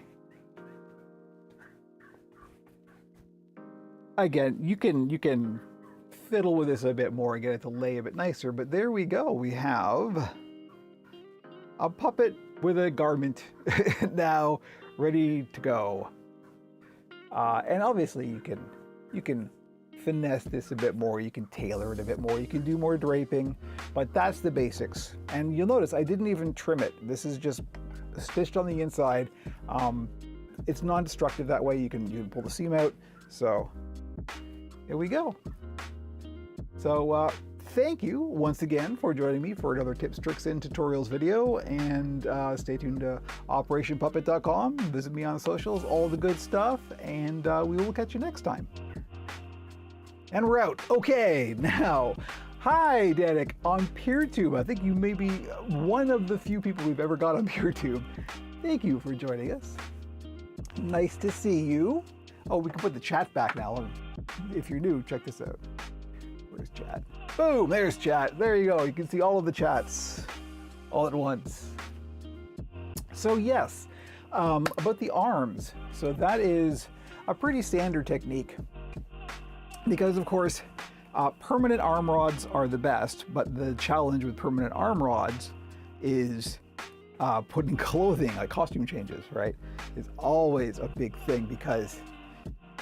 Again, you can fiddle with this a bit more and get it to lay a bit nicer, but there we go. We have a puppet with a garment now ready to go. And obviously you can finesse this a bit more, you can tailor it a bit more, you can do more draping, but that's the basics. And you'll notice I didn't even trim it. This is just stitched on the inside. It's non-destructive that way. You can pull the seam out. So here we go. So thank you once again for joining me for another tips, tricks, and tutorials video. And stay tuned to OperationPuppet.com. Visit me on socials, all the good stuff. And we will catch you next time. And we're out. Okay, now, hi, Danik on PeerTube. I think you may be one of the few people we've ever got on PeerTube. Thank you for joining us. Nice to see you. Oh, we can put the chat back now. If you're new, check this out. Where's chat? Boom, there's chat. There you go. You can see all of the chats all at once. So yes, about the arms. So that is a pretty standard technique because, of course, permanent arm rods are the best, but the challenge with permanent arm rods is putting clothing, like costume changes, right? It's always a big thing because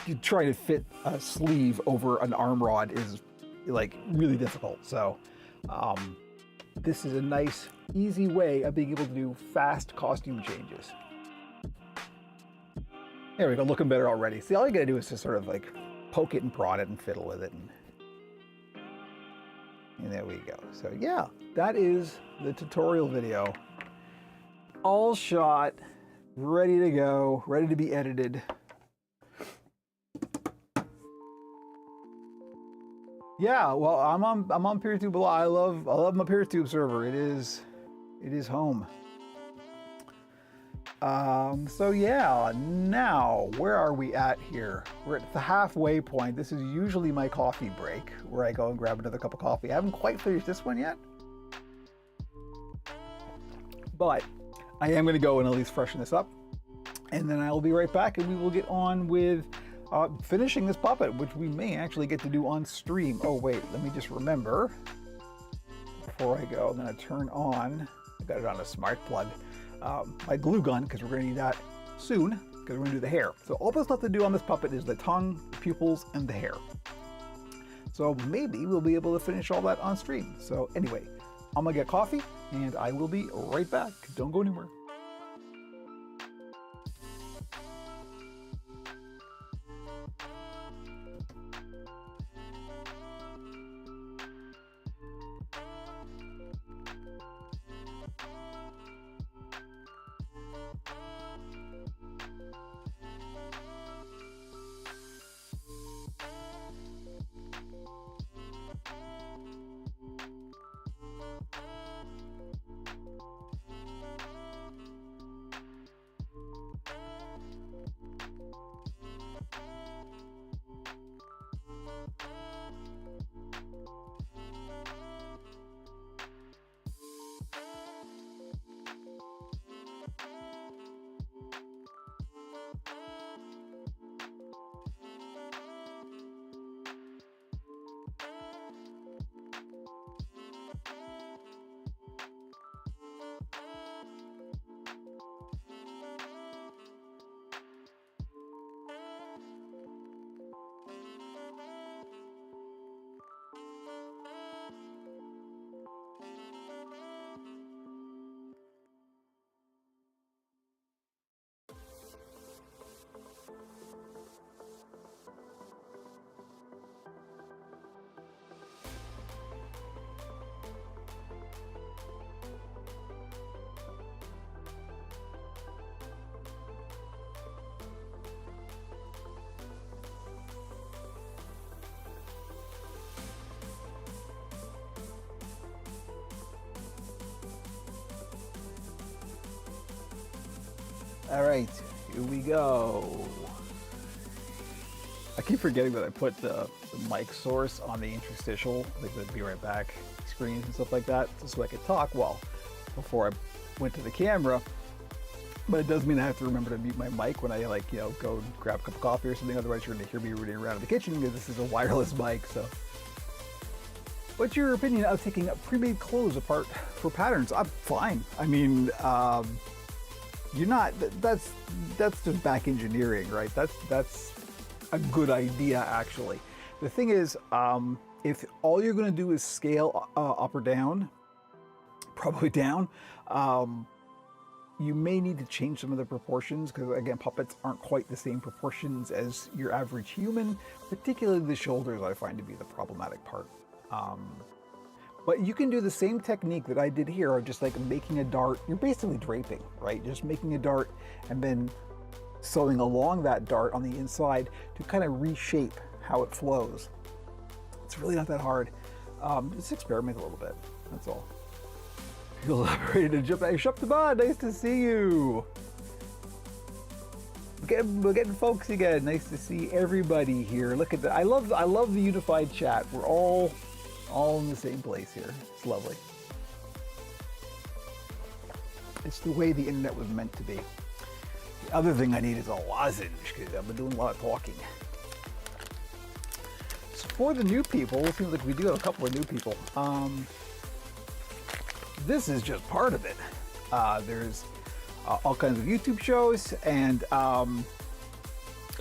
you try to fit a sleeve over an arm rod is like really difficult. So this is a nice, easy way of being able to do fast costume changes. There we go, looking better already. See, all you gotta do is just sort of like poke it and prod it and fiddle with it. And there we go. So yeah, that is the tutorial video. All shot, ready to go, ready to be edited. Yeah, well, I'm on PeerTube a lot. I love my PeerTube server. It is home. So yeah, now where are we at here? We're at the halfway point. This is usually my coffee break where I go and grab another cup of coffee. I haven't quite finished this one yet, but I am going to go and at least freshen this up, and then I'll be right back and we will get on with finishing this puppet, which we may actually get to do on stream. Oh wait, let me just remember before I go. I'm going to turn on, I got it on a smart plug, my glue gun, because we're going to need that soon, because we're going to do the hair. So all that's left to do on this puppet is the tongue, the pupils, and the hair. So maybe we'll be able to finish all that on stream. So anyway, I'm going to get coffee and I will be right back. Don't go anywhere. All right, here we go. I keep forgetting that I put the mic source on the interstitial, like the Be Right Back screens and stuff like that, just so I could talk well before I went to the camera. But it does mean I have to remember to mute my mic when I go and grab a cup of coffee or something. Otherwise, you're going to hear me running around in the kitchen because this is a wireless mic. So, what's your opinion of taking pre-made clothes apart for patterns? I'm fine. I mean, you're not. That's just back engineering, right? That's a good idea, actually. The thing is, if all you're going to do is scale up or down, probably down. You may need to change some of the proportions because, again, puppets aren't quite the same proportions as your average human. Particularly the shoulders I find to be the problematic part. But you can do the same technique that I did here, of just like making a dart. You're basically draping, right? Just making a dart and then sewing along that dart on the inside to kind of reshape how it flows. It's really not that hard. Just experiment a little bit, that's all. You're ready to jump back. Shoptaban, nice to see you. We're getting folks again. Nice to see everybody here. Look at that. I love the unified chat. We're all in the same place here. It's lovely. It's the way the internet was meant to be. The other thing I need is a lozenge because I've been doing a lot of talking. So for the new people, it seems like we do have a couple of new people. This is just part of it. There's all kinds of YouTube shows, and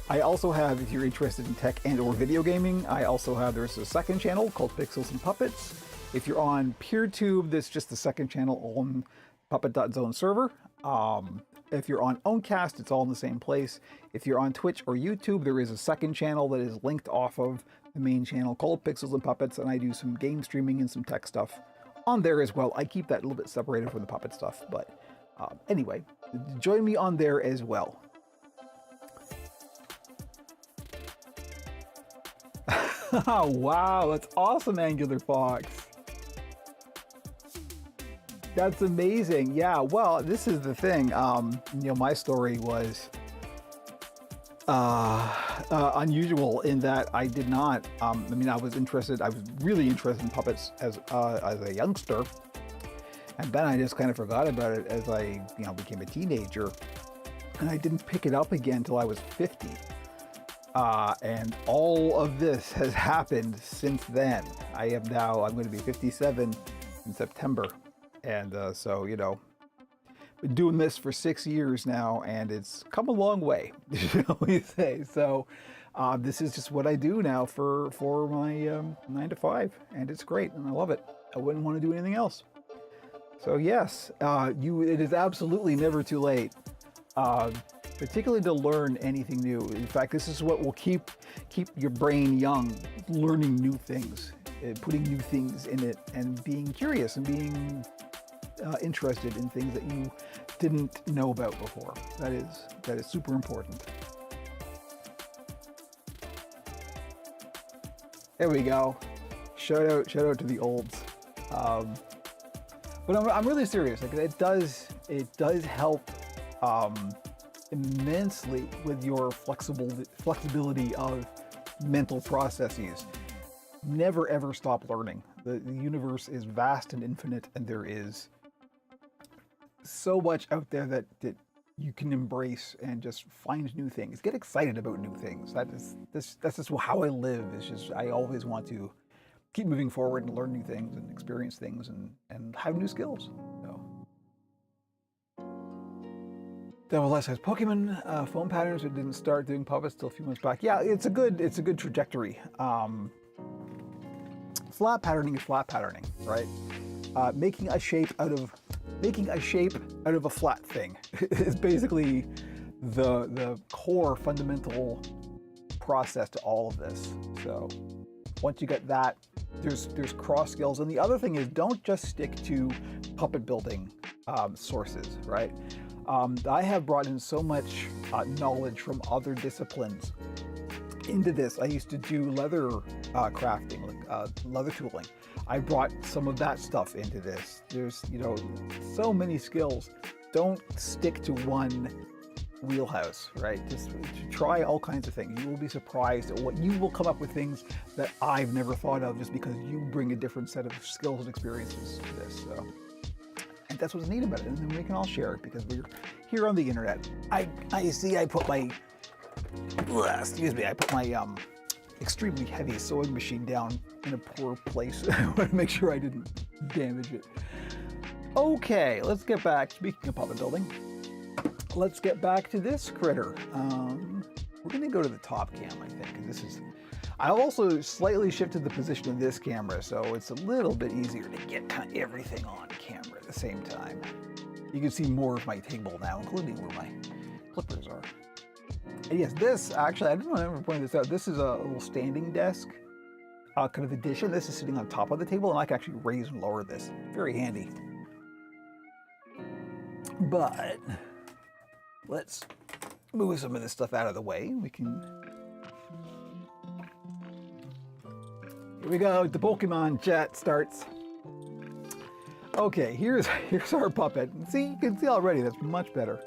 I also have, if you're interested in tech and or video gaming, there's a second channel called Pixels and Puppets. If you're on PeerTube, that's just the second channel on Puppet.zone server. If you're on Owncast, it's all in the same place. If you're on Twitch or YouTube, there is a second channel that is linked off of the main channel called Pixels and Puppets, and I do some game streaming and some tech stuff on there as well. I keep that a little bit separated from the puppet stuff, but anyway, join me on there as well. Wow, that's awesome, Angular Fox. That's amazing. Yeah, well, this is the thing. My story was unusual in that I did not. I was really interested in puppets as a youngster, and then I just kind of forgot about it as I became a teenager, and I didn't pick it up again until I was 50. And all of this has happened since then. I'm going to be 57 in September, and been doing this for 6 years now, and it's come a long way, shall we say. So this is just what I do now for my 9 to 5, and it's great, and I love it. I wouldn't want to do anything else. So yes, it is absolutely never too late, particularly to learn anything new. In fact, this is what will keep your brain young, learning new things, putting new things in it, and being curious and being interested in things that you didn't know about before. That is super important. There we go. Shout out to the olds. But I'm really serious. Like it does help immensely with your flexibility of mental processes. Never ever stop learning. The universe is vast and infinite, and there is so much out there that you can embrace and just find new things. Get excited about new things. That's just how I live. It's just I always want to keep moving forward and learn new things and experience things and have new skills. So. Double S says Pokemon foam patterns that didn't start doing puppets till a few months back. Yeah, it's a good trajectory. Flat patterning is flat patterning, right? Making a shape out of a flat thing is basically the core fundamental process to all of this. So once you get that, there's cross skills. And the other thing is, don't just stick to puppet building sources, right? I have brought in so much knowledge from other disciplines into this. I used to do leather crafting, like leather tooling. I brought some of that stuff into this. There's, so many skills. Don't stick to one wheelhouse, right? Just to try all kinds of things. You will be surprised at what you will come up with, things that I've never thought of, just because you bring a different set of skills and experiences to this. So, and that's what's neat about it. And then we can all share it because we're here on the internet. I put my, I put my extremely heavy sewing machine down in a poor place. I want to make sure I didn't damage it. Okay, let's get back. Speaking of puppet building, let's get back to this critter. We're gonna go to the top cam, I think, because this is, I've also slightly shifted the position of this camera, so it's a little bit easier to get kind of everything on camera at the same time. You can see more of my table now, including where my clippers are. And yes, this, actually, I didn't want to ever point this out. This is a little standing desk kind of addition. This is sitting on top of the table, and I can actually raise and lower this. Very handy. But let's move some of this stuff out of the way. We can. Here we go. The Pokemon chat starts. Okay, here's our puppet. See, you can see already that's much better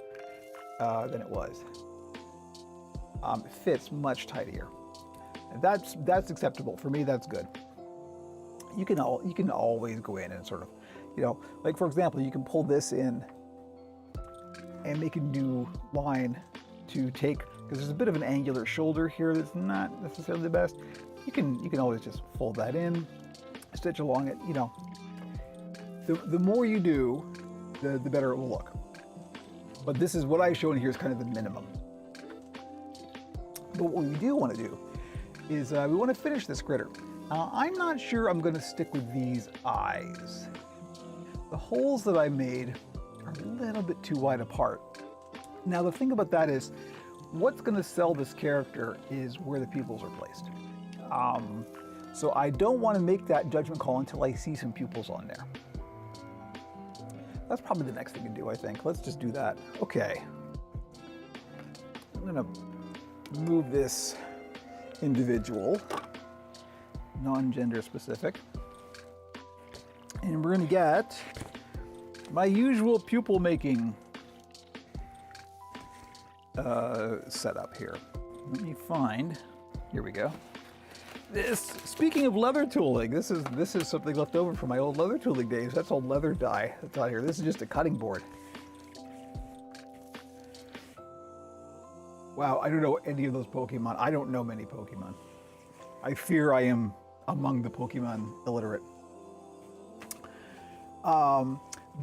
than it was. It fits much tighter. That's acceptable for me. That's good. You can always go in and sort of, like for example, you can pull this in and make a new line to take, because there's a bit of an angular shoulder here that's not necessarily the best. You can always just fold that in, stitch along it. The more you do, the better it will look. But this is what I've shown here is kind of the minimum. But what we do want to do is we want to finish this critter. I'm not sure I'm going to stick with these eyes. The holes that I made are a little bit too wide apart. Now the thing about that is, what's going to sell this character is where the pupils are placed. So I don't want to make that judgment call until I see some pupils on there. That's probably the next thing to do, I think. Let's just do that. Okay. I'm going to move this individual, non-gender specific, and we're going to get my usual pupil making setup here. Let me find, here we go. This, speaking of leather tooling, this is something left over from my old leather tooling days. That's old leather dye that's out here. This is just a cutting board. Wow, I don't know any of those Pokemon. I don't know many Pokemon. I fear I am among the Pokemon illiterate.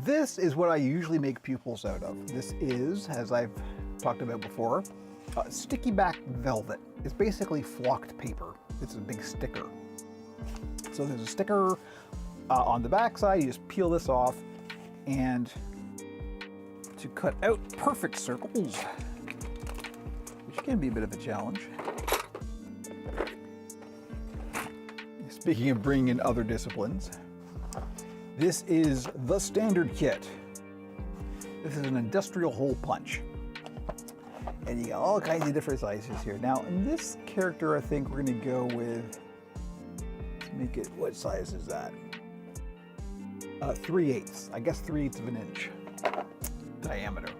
This is what I usually make pupils out of. This is, as I've talked about before, sticky back velvet. It's basically flocked paper. It's a big sticker. So there's a sticker on the back side. You just peel this off, and to cut out perfect circles, which can be a bit of a challenge. Speaking of bringing in other disciplines, this is the standard kit. This is an industrial hole punch. And you got all kinds of different sizes here. Now, in this character, I think we're going to go with, let's make it, what size is that? 3/8. I guess 3/8 of an inch diameter.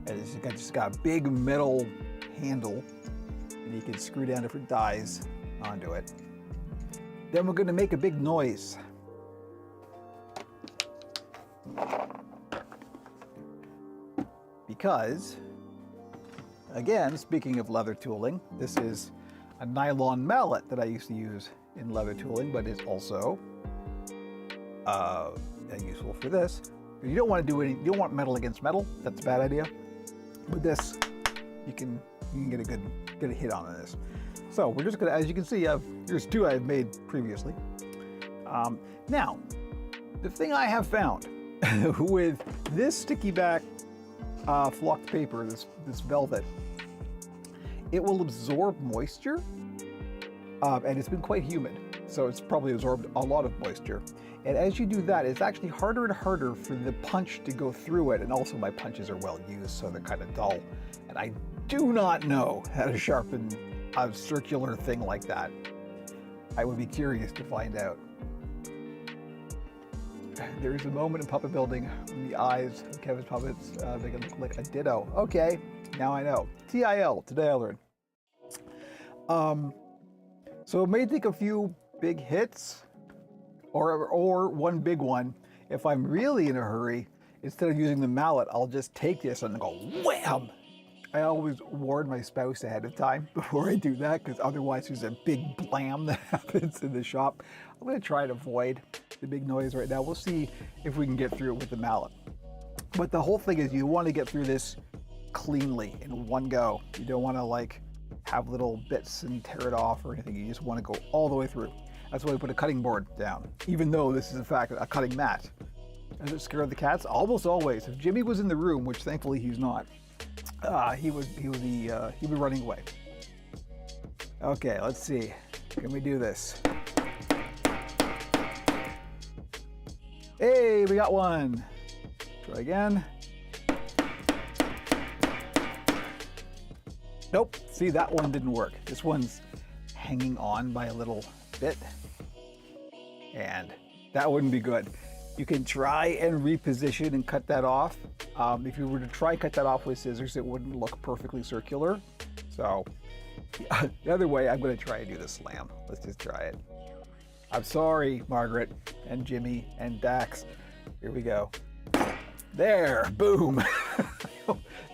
And it's just got a big metal handle, and you can screw down different dies onto it. Then we're going to make a big noise. Because, again, speaking of leather tooling, this is a nylon mallet that I used to use in leather tooling, but is also useful for this. You don't want to do any, you don't want metal against metal. That's a bad idea. With this, you can get a hit on this. So we're just gonna, as you can see, here's two I've made previously. Now, the thing I have found with this sticky back flocked paper, this velvet, it will absorb moisture, and it's been quite humid, so it's probably absorbed a lot of moisture. And as you do that, it's actually harder and harder for the punch to go through it, and also my punches are well used, so they're kind of dull. And I do not know how to sharpen a circular thing like that. I would be curious to find out. There's a moment in puppet building when the eyes of Kevin's puppets, they can look like a ditto. Okay, now I know. TIL, today I learned. So it may take a few big hits or one big one. If I'm really in a hurry, instead of using the mallet, I'll just take this and go wham! I always warn my spouse ahead of time before I do that, because otherwise there's a big blam that happens in the shop. I'm going to try and avoid the big noise right now. We'll see if we can get through it with the mallet. But the whole thing is you want to get through this cleanly in one go. You don't want to like have little bits and tear it off or anything. You just want to go all the way through. That's why we put a cutting board down, even though this is in fact a cutting mat. Does it scare the cats? Almost always. If Jimmy was in the room, which thankfully he's not, he would be running away. Okay, let's see. Can we do this? Hey, we got one. Try again. Nope. See, that one didn't work. This one's hanging on by a little bit, and that wouldn't be good. You can try and reposition and cut that off. If you were to try cut that off with scissors, it wouldn't look perfectly circular. So the other way, I'm going to try and do the slam. Let's just try it. I'm sorry, Margaret and Jimmy and Dax. Here we go. There, boom.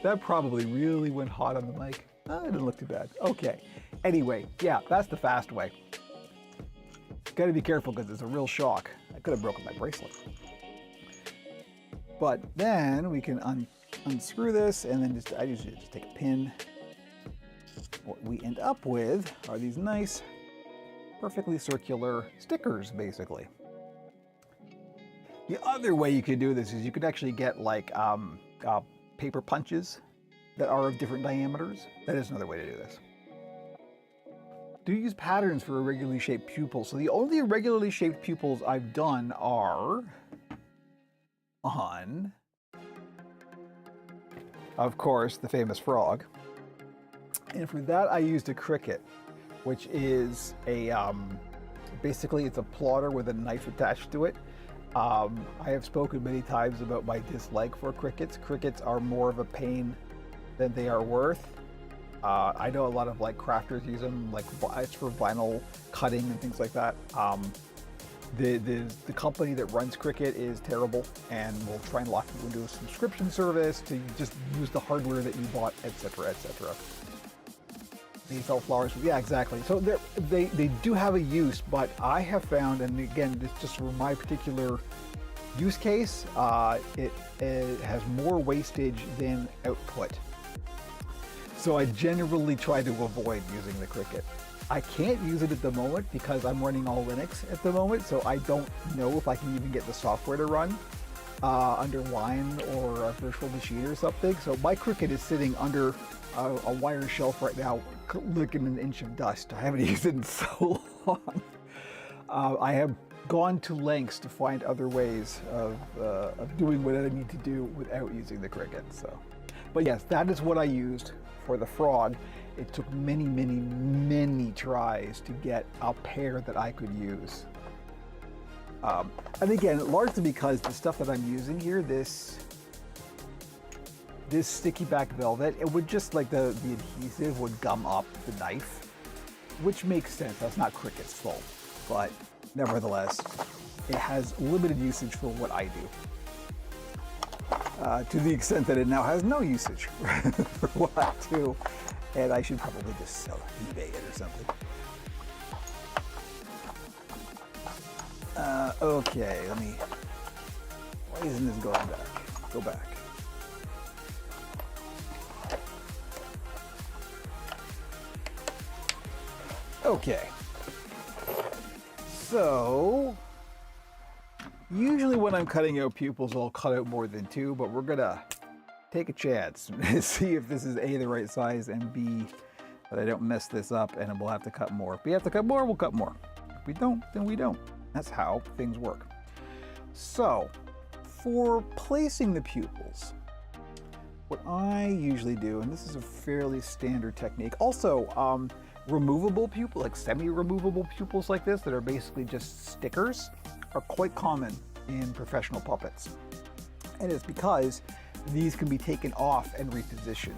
That probably really went hot on the mic. Oh, it didn't look too bad. Okay. Anyway, yeah, that's the fast way. Got to be careful because it's a real shock. I could have broken my bracelet. But then we can unscrew this, and then I usually just take a pin. What we end up with are these nice, perfectly circular stickers, basically. The other way you could do this is you could actually get like paper punches that are of different diameters. That is another way to do this. Do you use patterns for irregularly shaped pupils? So the only irregularly shaped pupils I've done are on, of course, the famous frog. And for that I used a Cricut, which is a, basically it's a plotter with a knife attached to it. I have spoken many times about my dislike for Cricuts. Cricuts are more of a pain than they are worth. I know a lot of like crafters use them, like it's for vinyl cutting and things like that. The company that runs Cricut is terrible and will try and lock you into a subscription service to just use the hardware that you bought, etc., etc. They sell flowers. Yeah, exactly. So they do have a use, but I have found, and again, it's just for my particular use case, it has more wastage than output. So I generally try to avoid using the Cricut. I can't use it at the moment because I'm running all Linux at the moment, so I don't know if I can even get the software to run under Wine or a virtual machine or something. So my Cricut is sitting under a wire shelf right now, licking an inch of dust. I haven't used it in so long. I have gone to lengths to find other ways of doing what I need to do without using the Cricut. So, but yes, that is what I used for the frog. It took many, many, many tries to get a pair that I could use. And again, largely because the stuff that I'm using here, this sticky back velvet, it would just like the adhesive would gum up the knife, which makes sense. That's not Cricut's fault, but nevertheless, it has limited usage for what I do. To the extent that it now has no usage for what I do. And I should probably just sell it, eBay it or something. Okay, why isn't this going back? Go back. Okay. So, usually when I'm cutting out pupils, I'll cut out more than two, but we're gonna take a chance and see if this is A, the right size, and B, that I don't mess this up and we'll have to cut more. If we have to cut more, we'll cut more. If we don't, then we don't. That's how things work. So, for placing the pupils, what I usually do, and this is a fairly standard technique, also removable pupils, like semi-removable pupils like this that are basically just stickers, are quite common in professional puppets. And it's because these can be taken off and repositioned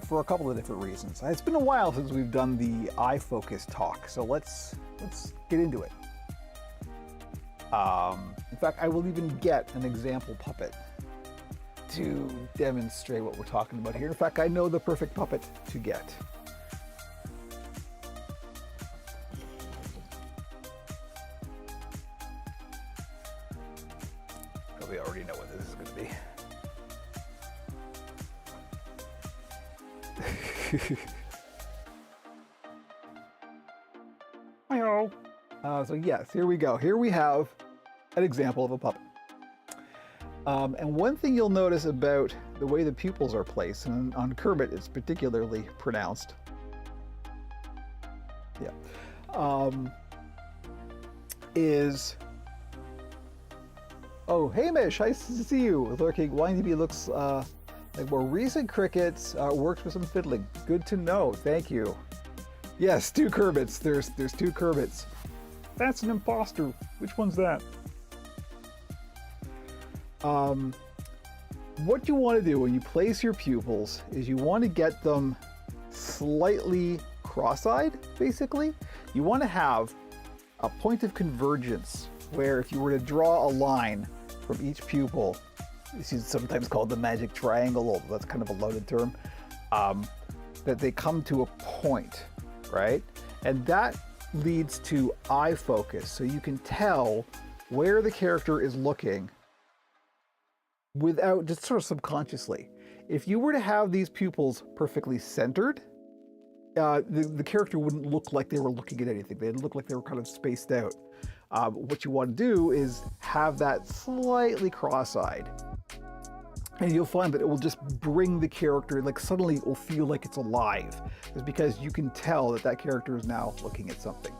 for a couple of different reasons. It's been a while since we've done the eye focus talk, so let's get into it. In fact, I will even get an example puppet to demonstrate what we're talking about here. In fact, I know the perfect puppet to get. Probably already know what this is going to be. Hi-oh. So yes, here we go. Here we have an example of a puppet. And one thing you'll notice about the way the pupils are placed, and on Kermit it's particularly pronounced. Yeah. Oh, Hamish, nice to see you. Lurking, WineDB looks like more recent crickets, works with some fiddling. Good to know, thank you. Yes, 2 Kermits, there's 2 Kermits. That's an imposter. Which one's that? What you want to do when you place your pupils is you want to get them slightly cross-eyed, basically. You want to have a point of convergence where if you were to draw a line from each pupil, this is sometimes called the magic triangle, although that's kind of a loaded term, that they come to a point, right? And that leads to eye focus, so you can tell where the character is looking without, just sort of subconsciously. If you were to have these pupils perfectly centered, the character wouldn't look like they were looking at anything. They'd look like they were kind of spaced out. What you want to do is have that slightly cross-eyed. And you'll find that it will just bring the character, like suddenly it will feel like it's alive. It's because you can tell that that character is now looking at something.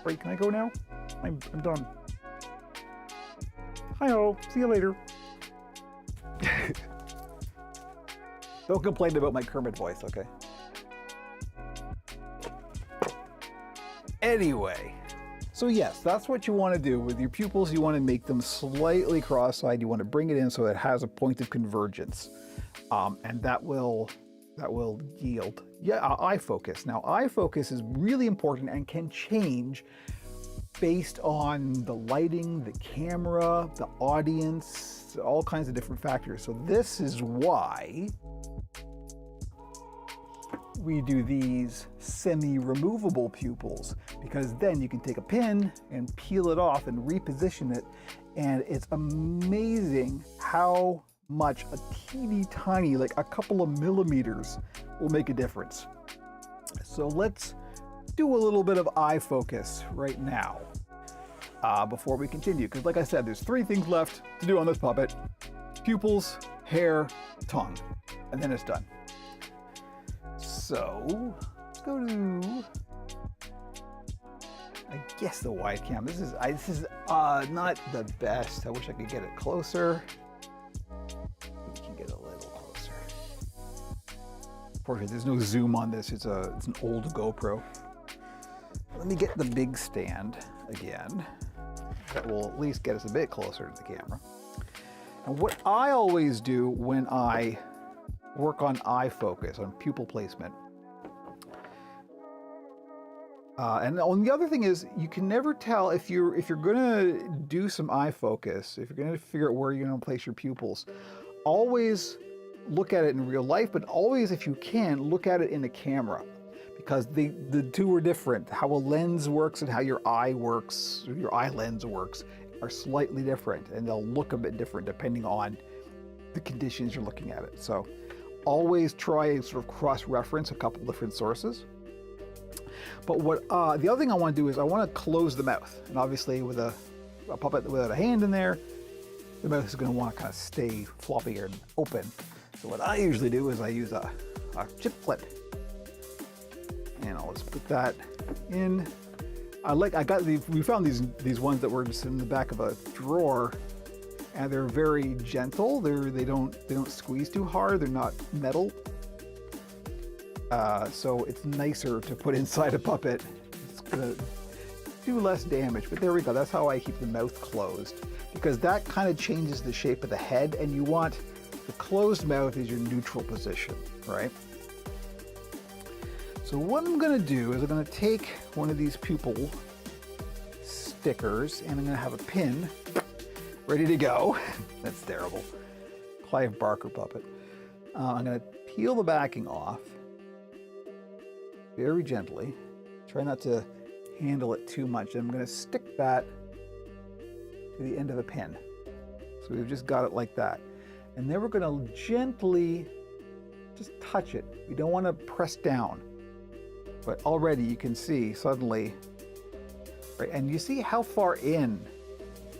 Right, can I go now? I'm done. Hi-oh, see you later. Don't complain about my Kermit voice, okay? Anyway, so yes, that's what you want to do with your pupils. You want to make them slightly cross-eyed. You want to bring it in so it has a point of convergence, and that will yield eye focus. Now, eye focus is really important and can change based on the lighting, the camera, the audience, all kinds of different factors. So this is why we do these semi-removable pupils, because then you can take a pin and peel it off and reposition it, and it's amazing how much a teeny tiny, like a couple of millimeters, will make a difference. So let's do a little bit of eye focus right now before we continue, because like I said, there's 3 things left to do on this puppet: pupils, hair, tongue, and then it's done. So let's go to, I guess, the wide cam. This is not the best. I wish I could get it closer. We can get a little closer. Unfortunately, there's no zoom on this. It's an old GoPro. Let me get the big stand again. That will at least get us a bit closer to the camera. And what I always do when I work on eye focus, on pupil placement. And the other thing is, you can never tell if you're gonna do some eye focus, if you're gonna figure out where you're gonna place your pupils, always look at it in real life, but always, if you can, look at it in a camera, because the two are different. How a lens works and how your eye works, or your eye lens works, are slightly different, and they'll look a bit different depending on the conditions you're looking at it. So always try and sort of cross-reference a couple different sources. But what the other thing I want to do is I want to close the mouth. And obviously with a puppet without a hand in there, the mouth is going to want to kind of stay floppy and open. So what I usually do is I use a chip clip. And I'll just put that in. We found these ones that were just in the back of a drawer, and they're very gentle. They don't squeeze too hard. They're not metal. So it's nicer to put inside a puppet. It's gonna do less damage, but there we go. That's how I keep the mouth closed, because that kind of changes the shape of the head, and you want the closed mouth is your neutral position, right? So what I'm gonna do is I'm gonna take one of these pupil stickers and I'm gonna have a pin ready to go. That's terrible. Clive Barker puppet. I'm gonna peel the backing off very gently. Try not to handle it too much. I'm gonna stick that to the end of the pin. So we've just got it like that. And then we're gonna gently just touch it. We don't wanna press down. But already you can see suddenly, right? And you see how far in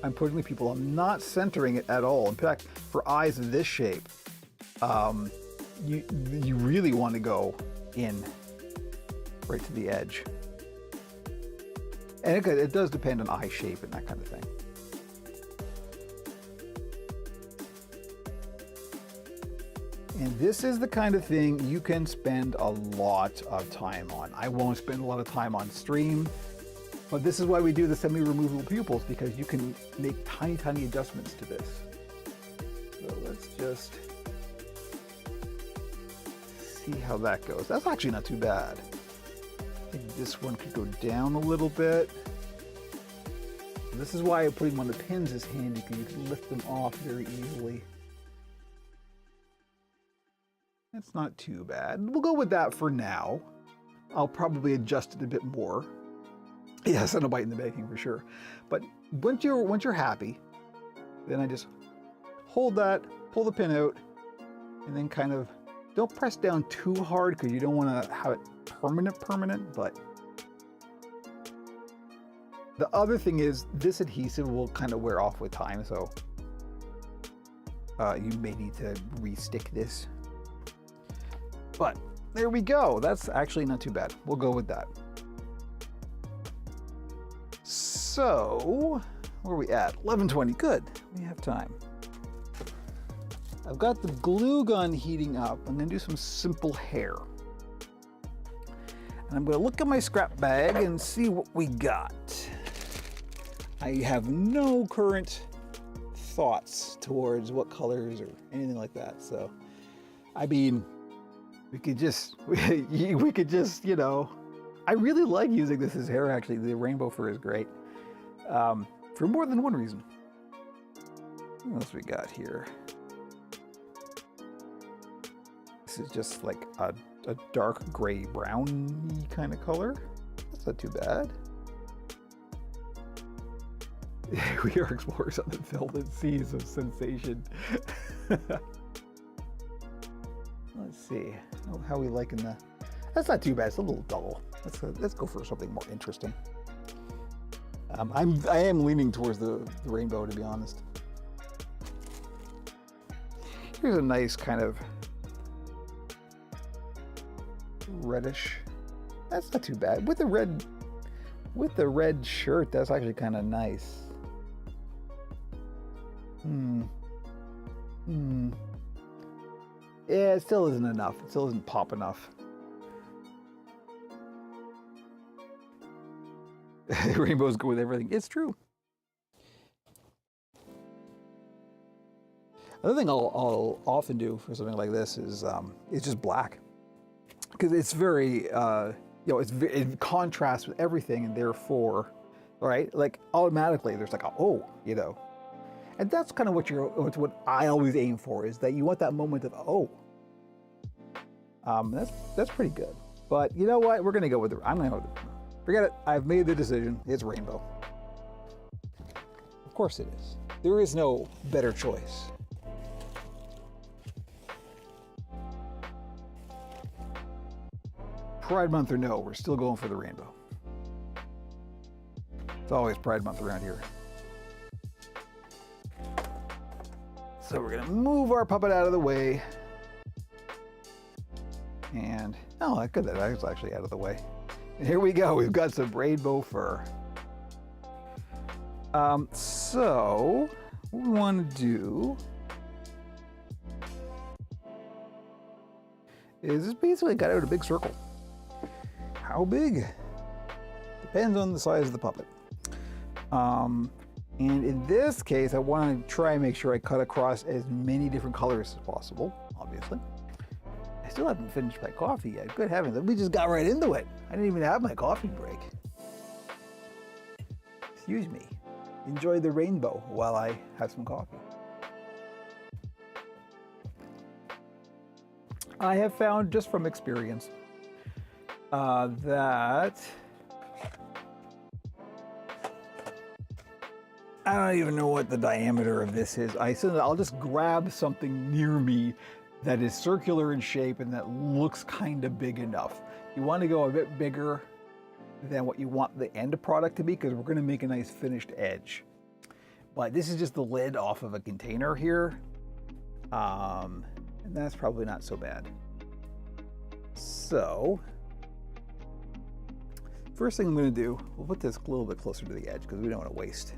I'm putting the pupil. I'm not centering it at all. In fact, for eyes of this shape, you really want to go in right to the edge. And it does depend on eye shape and that kind of thing. And this is the kind of thing you can spend a lot of time on. I won't spend a lot of time on stream, but this is why we do the semi-removable pupils, because you can make tiny, tiny adjustments to this. So let's just see how that goes. That's actually not too bad. I think this one could go down a little bit. This is why putting one of the pins is handy, because you can lift them off very easily. That's not too bad. We'll go with that for now. I'll probably adjust it a bit more. Yes, and a bite in the baking for sure. But once you're happy, then I just hold that, pull the pin out, and then kind of don't press down too hard because you don't want to have it permanent, but the other thing is this adhesive will kind of wear off with time, so you may need to re-stick this. But there we go. That's actually not too bad. We'll go with that. So, where are we at? 11:20. Good. We have time. I've got the glue gun heating up. I'm going to do some simple hair. And I'm going to look at my scrap bag and see what we got. I have no current thoughts towards what colors or anything like that. So, I mean, we could just, you know, I really like using this as hair, actually. The rainbow fur is great. For more than one reason. What else we got here? This is just like a dark gray browny kind of color. That's not too bad. We are explorers on the velvet seas of sensation. Let's see how we liking the. That's not too bad. It's a little dull. Let's go for something more interesting. I am leaning towards the rainbow, to be honest. Here's a nice kind of reddish. That's not too bad. With the red shirt, that's actually kind of nice. Yeah, it still isn't enough. It still isn't pop enough. Rainbows go with everything. It's true. Another thing I'll often do for something like this is just black, because it's very it contrasts with everything, and therefore, right? Like automatically, there's like a and that's kind of what I always aim for, is that you want that moment of that's pretty good. But you know what? We're gonna go with I'm gonna go with forget it. I've made the decision. It's rainbow. Of course it is. There is no better choice. Pride Month or no, we're still going for the rainbow. It's always Pride Month around here. So we're gonna move our puppet out of the way. And, good that I was actually out of the way. And here we go, we've got some rainbow fur. So, what we want to do is just basically cut out a big circle. How big? Depends on the size of the puppet. And in this case, I want to try and make sure I cut across as many different colors as possible, obviously. I still haven't finished my coffee yet. Good heavens, we just got right into it. I didn't even have my coffee break. Excuse me. Enjoy the rainbow while I have some coffee. I have found, just from experience, that I don't even know what the diameter of this is. I'll just grab something near me that is circular in shape and that looks kind of big enough. You want to go a bit bigger than what you want the end product to be, because we're going to make a nice finished edge. But this is just the lid off of a container here. And that's probably not so bad. So, first thing I'm going to do, we'll put this a little bit closer to the edge because we don't want to waste.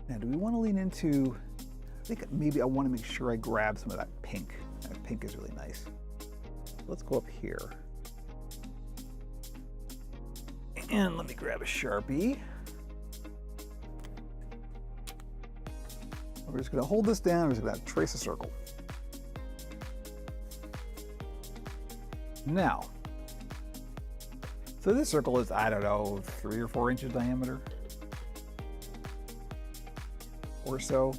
Now, do we want to lean into, I think maybe I want to make sure I grab some of that pink. That pink is really nice. So let's go up here. And let me grab a Sharpie. We're just going to hold this down. We're just going to trace a circle. Now, so this circle is, I don't know, 3 or 4 inches diameter or so.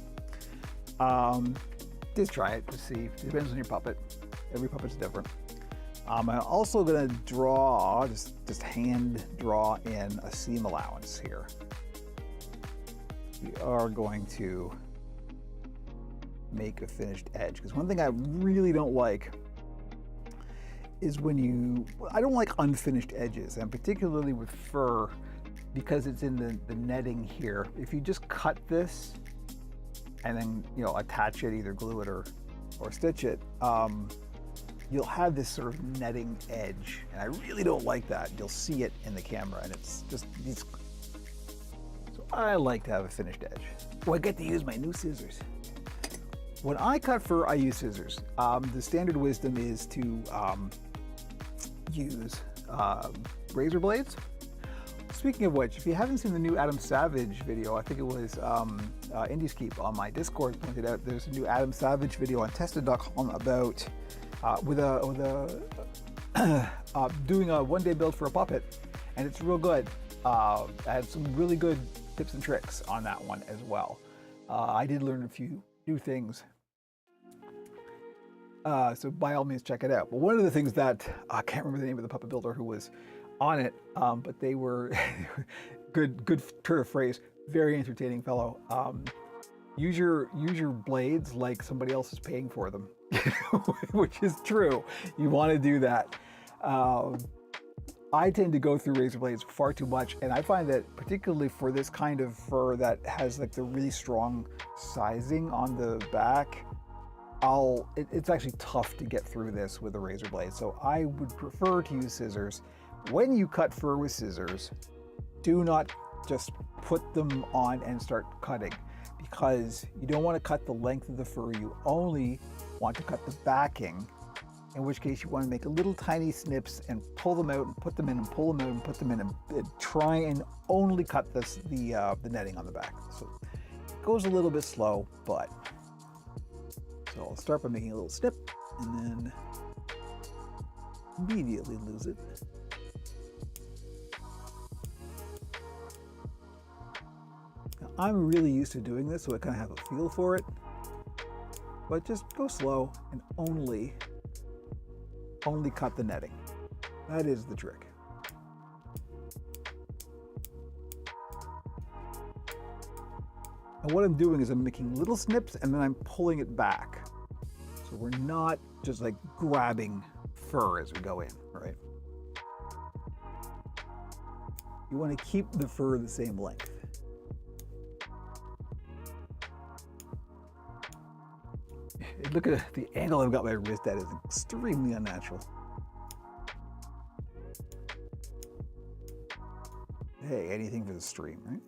Just try it to see. It depends on your puppet. Every puppet's different. I'm also going to draw, just hand draw in a seam allowance here. We are going to make a finished edge, because one thing I really don't like is when I don't like unfinished edges, and particularly with fur, because it's in the netting here. If you just cut this and then attach it, either glue it or stitch it, you'll have this sort of netting edge, and I really don't like that. You'll see it in the camera, and it's just these. So I like to have a finished edge. Oh, I get to use my new scissors. When I cut fur, I use scissors. The standard wisdom is to use razor blades. Speaking of which, if you haven't seen the new Adam Savage video, I think it was Indieskeep on my Discord pointed out, there's a new Adam Savage video on tested.com about doing a one-day build for a puppet, and it's real good. I had some really good tips and tricks on that one as well. I did learn a few new things. So by all means, check it out. But one of the things that, I can't remember the name of the puppet builder who was on it, but they were, good turn of phrase, very entertaining fellow. Use your blades like somebody else is paying for them, which is true. You want to do that. I tend to go through razor blades far too much, and I find that particularly for this kind of fur that has like the really strong sizing on the back, it's actually tough to get through this with a razor blade. So I would prefer to use scissors. When you cut fur with scissors, do not just put them on and start cutting, because you don't want to cut the length of the fur. You only want to cut the backing, in which case you want to make a little tiny snips and pull them out and put them in and pull them out and put them in, and try and only cut the netting on the back. So it goes a little bit slow, but so I'll start by making a little snip and then immediately lose it. Now, I'm really used to doing this, so I kind of have a feel for it, but just go slow and only cut the netting. That is the trick. And what I'm doing is I'm making little snips and then I'm pulling it back. So we're not just like grabbing fur as we go in, right? You want to keep the fur the same length. Look at the angle I've got my wrist at, is extremely unnatural. Hey, anything for the stream, right?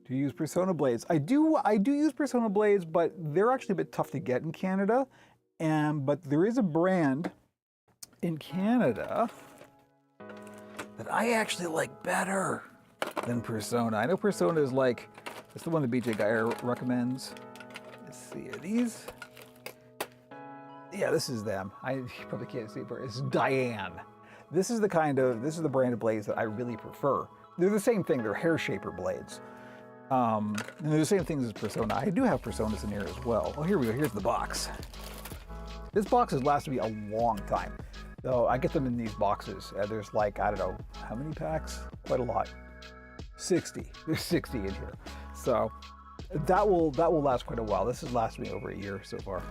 Do you use Persona blades? I do use Persona blades, but they're actually a bit tough to get in Canada. But there is a brand in Canada that I actually like better than Persona. I know Persona is like, it's the one that BJ Geyer recommends. Let's see, are these? Yeah, this is them. You probably can't see it, but it's Diane. This is the brand of blades that I really prefer. They're the same thing, they're hair shaper blades. And they're the same things as Persona. I do have Personas in here as well. Oh, here we go, here's the box. This box has lasted me a long time. So I get them in these boxes. There's like, I don't know, how many packs? Quite a lot. 60. There's 60 in here. So that will last quite a while. This has lasted me over a year so far.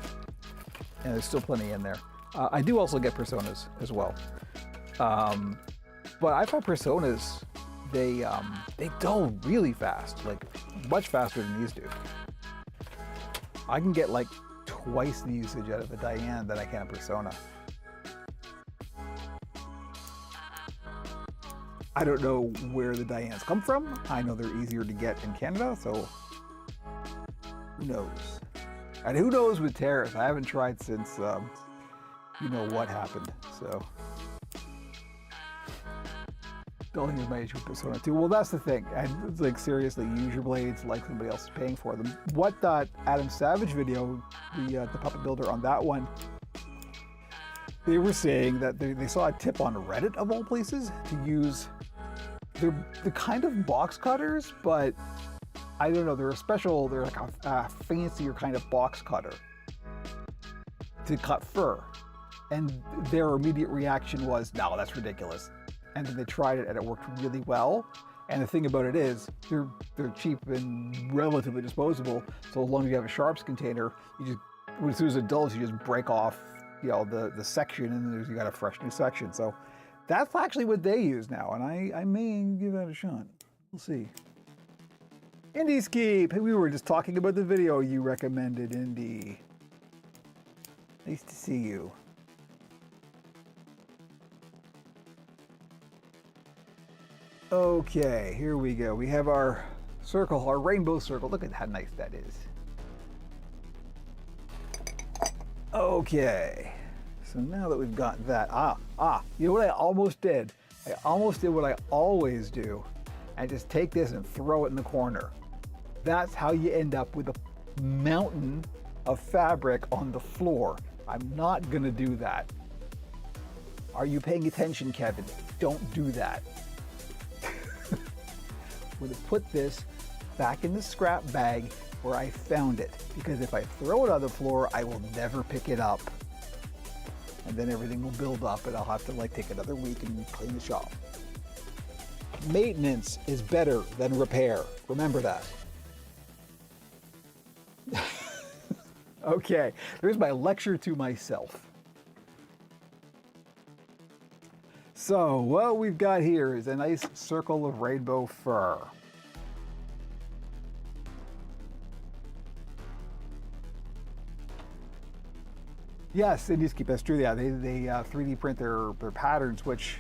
And there's still plenty in there. I do also get Personas as well. But I find Personas, they dull really fast, like much faster than these do. I can get like twice the usage out of a Diane than I can a Persona. I don't know where the Dianes come from. I know they're easier to get in Canada, so who knows? And who knows with tariffs? I haven't tried since you know what happened, so. Don't use my HP Persona 2. Well, that's the thing. And it's like, seriously, use your blades like somebody else is paying for them. What that Adam Savage video, the puppet builder on that one, they were saying that they saw a tip on Reddit, of all places, to use, they're the kind of box cutters, but I don't know, they're like a fancier kind of box cutter to cut fur. And their immediate reaction was, no, that's ridiculous. And then they tried it and it worked really well. And the thing about it is, they're cheap and relatively disposable. So as long as you have a sharps container, you just, as soon as it dulls, you just break off, you know, the section, and then you got a fresh new section. So that's actually what they use now, and I may give that a shot. We'll see. Indiescape. Hey, we were just talking about the video you recommended, Indy. Nice to see you. Okay, here we go. We have our circle, our rainbow circle. Look at how nice that is. Okay, so now that we've got that, you know what I almost did? I almost did what I always do, and just take this and throw it in the corner. That's how you end up with a mountain of fabric on the floor. I'm not gonna do that. Are you paying attention, Kevin? Don't do that. I'm gonna put this back in the scrap bag where I found it, because if I throw it on the floor, I will never pick it up. And then everything will build up and I'll have to like take another week and clean the shop. Maintenance is better than repair. Remember that. Okay, there's my lecture to myself. So what we've got here is a nice circle of rainbow fur. Yes, Indiescape, that's true. Yeah, they 3D print their patterns, which,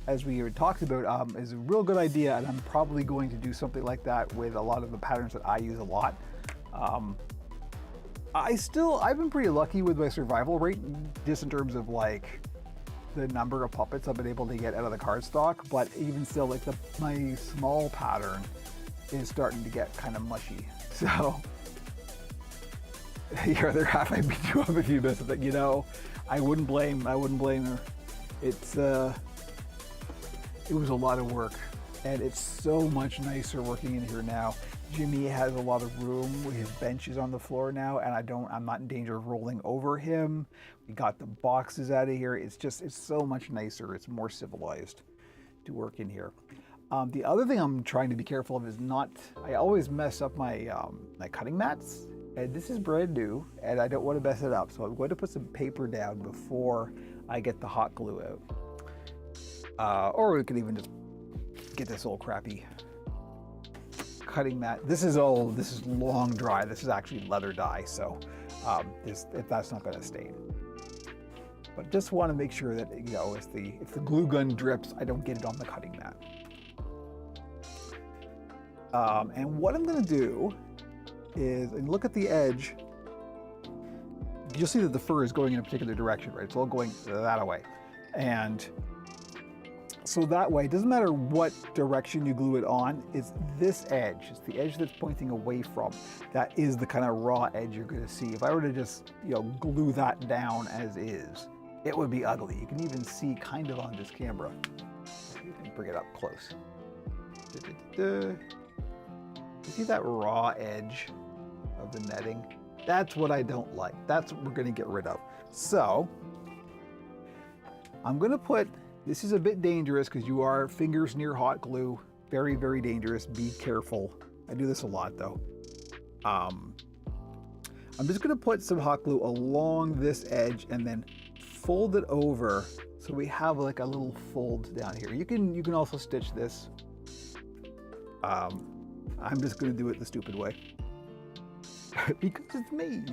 as we had talked about, is a real good idea, and I'm probably going to do something like that with a lot of the patterns that I use a lot. I've been pretty lucky with my survival rate, just in terms of like the number of puppets I've been able to get out of the cardstock, but even still, like my small pattern is starting to get kind of mushy. So your other half I beat you up if you miss it. You know, I wouldn't blame her. It was a lot of work, and it's so much nicer working in here now. Jimmy has a lot of room. His bench is on the floor now, and I'm not in danger of rolling over him. We got the boxes out of here. It's so much nicer. It's more civilized to work in here. The other thing I'm trying to be careful of is I always mess up my cutting mats, and this is brand new, and I don't want to mess it up. So I'm going to put some paper down before I get the hot glue out. Or we could even just get this old crappy cutting mat. This is long dry. This is actually leather dye, so if that's not going to stain. But just want to make sure that, you know, if the glue gun drips, I don't get it on the cutting mat. And what I'm going to do is, and look at the edge. You'll see that the fur is going in a particular direction, right? It's all going that way. And so that way, it doesn't matter what direction you glue it on, it's this edge. It's the edge that's pointing away from. That is the kind of raw edge you're gonna see. If I were to just, glue that down as is, it would be ugly. You can even see kind of on this camera. You can bring it up close. You see that raw edge of the netting? That's what I don't like. That's what we're gonna get rid of. So, I'm gonna put, this is a bit dangerous because you are fingers near hot glue. Very, very dangerous. Be careful. I do this a lot though. I'm just gonna put some hot glue along this edge and then fold it over so we have like a little fold down here. You can also stitch this. I'm just gonna do it the stupid way because it's me.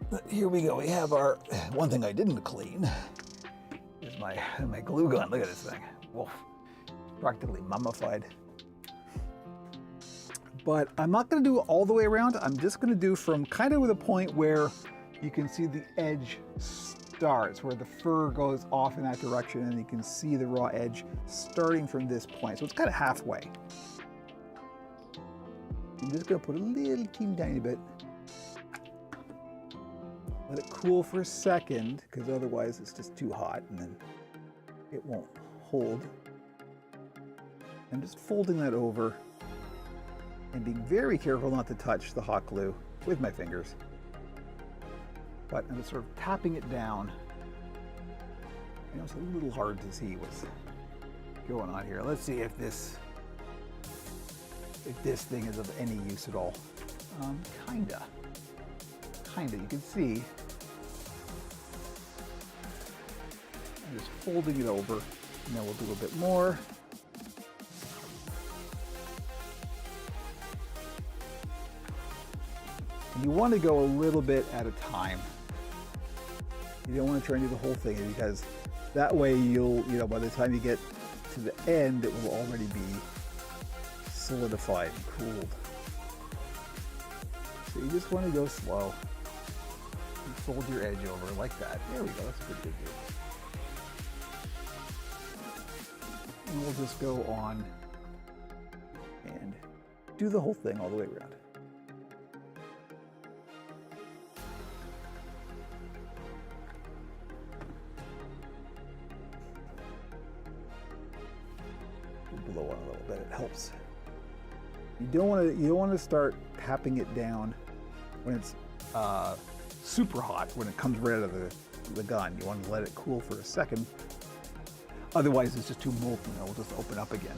But here we go. We have our, one thing I didn't clean is my glue gun. Look at this thing. Wolf. Practically mummified. But I'm not gonna do it all the way around. I'm just gonna do from kind of with a point where you can see the edge starts, where the fur goes off in that direction, and you can see the raw edge starting from this point. So it's kind of halfway. I'm just gonna put a little teeny tiny bit. Let it cool for a second, because otherwise it's just too hot and then it won't hold. I'm just folding that over and being very careful not to touch the hot glue with my fingers. But I'm just sort of tapping it down. I know it's a little hard to see what's going on here. Let's see if this thing is of any use at all. Kinda. You can see. I'm just folding it over, and then we'll do a bit more. And you want to go a little bit at a time. You don't want to try and do the whole thing because that way you'll, by the time you get to the end, it will already be solidified and cooled. So you just want to go slow. You fold your edge over like that. There we go, that's a pretty good view. And we'll just go on and do the whole thing all the way around. Blow on a little bit, it helps. You don't want to start tapping it down when it's super hot, when it comes right out of the gun. You want to let it cool for a second. Otherwise it's just too molten, it will just open up again.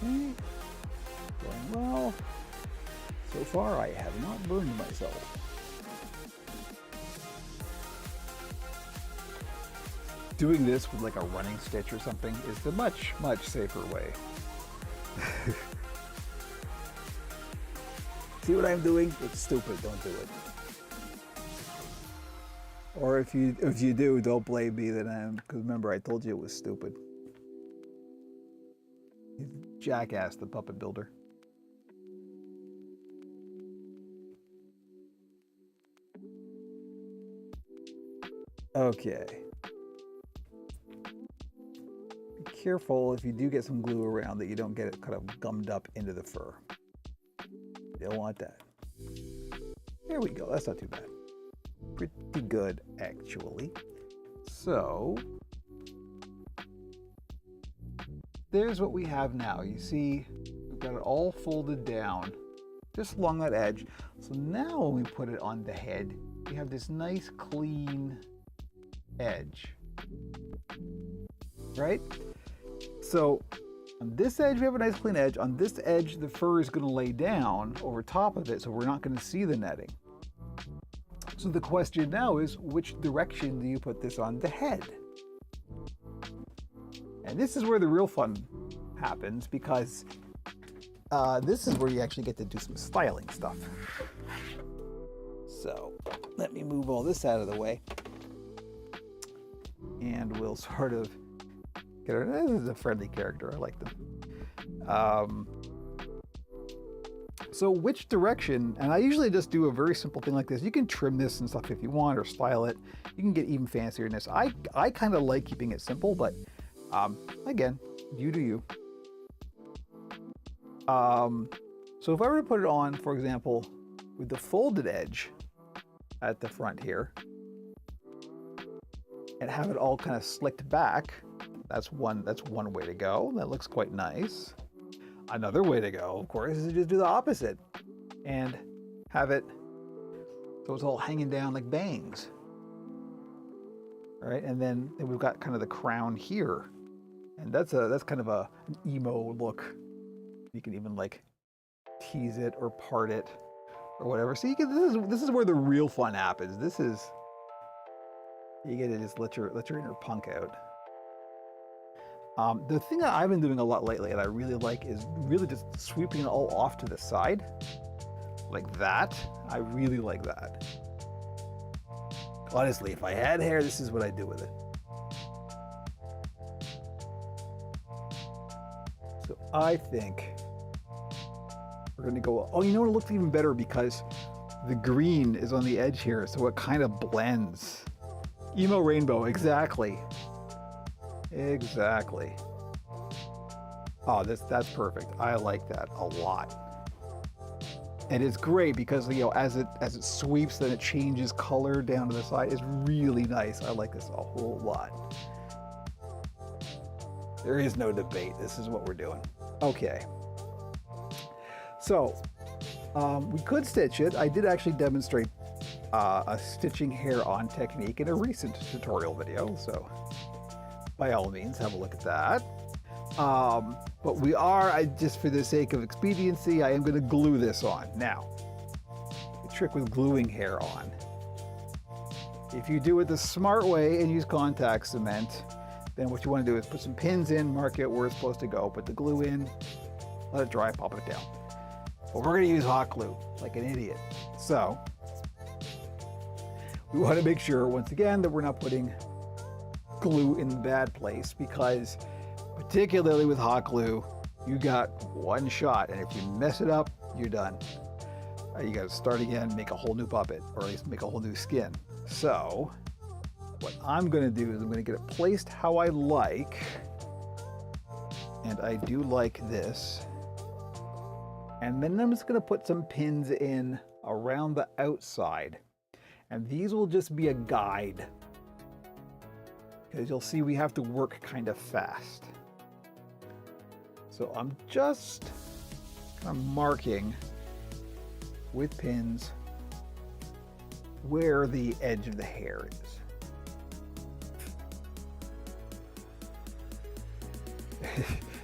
Okay. Going well. So far, I have not burned myself. Doing this with like a running stitch or something is the much, much safer way. See what I'm doing? It's stupid, don't do it. Or if you do, don't blame me then, because remember I told you it was stupid. He's a jackass, the puppet builder. Okay. Be careful if you do get some glue around that you don't get it kind of gummed up into the fur. You don't want that. There we go, that's not too bad. Pretty good, actually. So, there's what we have now. You see, we've got it all folded down, just along that edge. So now when we put it on the head, we have this nice clean edge, right? So on this edge, we have a nice clean edge. On this edge, the fur is going to lay down over top of it, so we're not going to see the netting. So the question now is, which direction do you put this on the head? And this is where the real fun happens, because this is where you actually get to do some styling stuff. So let me move all this out of the way, and we'll sort of This is a friendly character. I like them. So which direction, and I usually just do a very simple thing like this. You can trim this and stuff if you want, or style it. You can get even fancier in this. I kind of like keeping it simple, but again, you do you. So if I were to put it on, for example, with the folded edge at the front here, and have it all kind of slicked back, that's one way to go. That looks quite nice. Another way to go, of course, is to just do the opposite and have it so it's all hanging down like bangs. All right, and then we've got kind of the crown here, and that's kind of an emo look. You can even like tease it or part it or whatever. So you can, this is where the real fun happens. This is, you get to just let your inner punk out. The thing that I've been doing a lot lately and I really like is really just sweeping it all off to the side. Like that. I really like that. Honestly, if I had hair, this is what I'd do with it. So I think we're gonna go, oh, you know what, it looks even better because the green is on the edge here, so it kind of blends. Emo rainbow, exactly. Exactly. Oh, that's perfect. I like that a lot. And it's great because, you know, as it sweeps, then it changes color down to the side. It's really nice. I like this a whole lot. There is no debate. This is what we're doing. Okay. So, we could stitch it. I did actually demonstrate a stitching hair-on technique in a recent tutorial video, so by all means, have a look at that. But we are, just for the sake of expediency, I am going to glue this on. Now, the trick with gluing hair on, if you do it the smart way and use contact cement, then what you want to do is put some pins in, mark it where it's supposed to go, put the glue in, let it dry, pop it down. But we're going to use hot glue, like an idiot. So, we want to make sure, once again, that we're not putting glue in the bad place, because particularly with hot glue, you got one shot, and if you mess it up, you're done. You got to start again, make a whole new puppet, or at least make a whole new skin. So what I'm going to do is I'm going to get it placed how I like, and I do like this, and then I'm just going to put some pins in around the outside, and these will just be a guide. As you'll see, we have to work kind of fast. So I'm just kind of marking with pins where the edge of the hair is.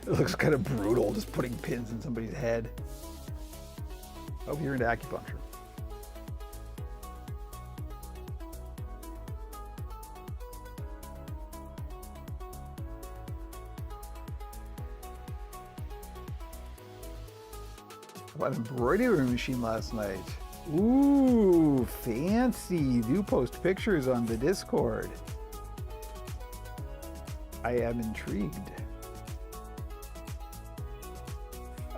It looks kind of brutal, just putting pins in somebody's head. Hope you're into acupuncture. Bought an embroidery machine last night. Ooh, fancy. Do post pictures on the Discord. I am intrigued.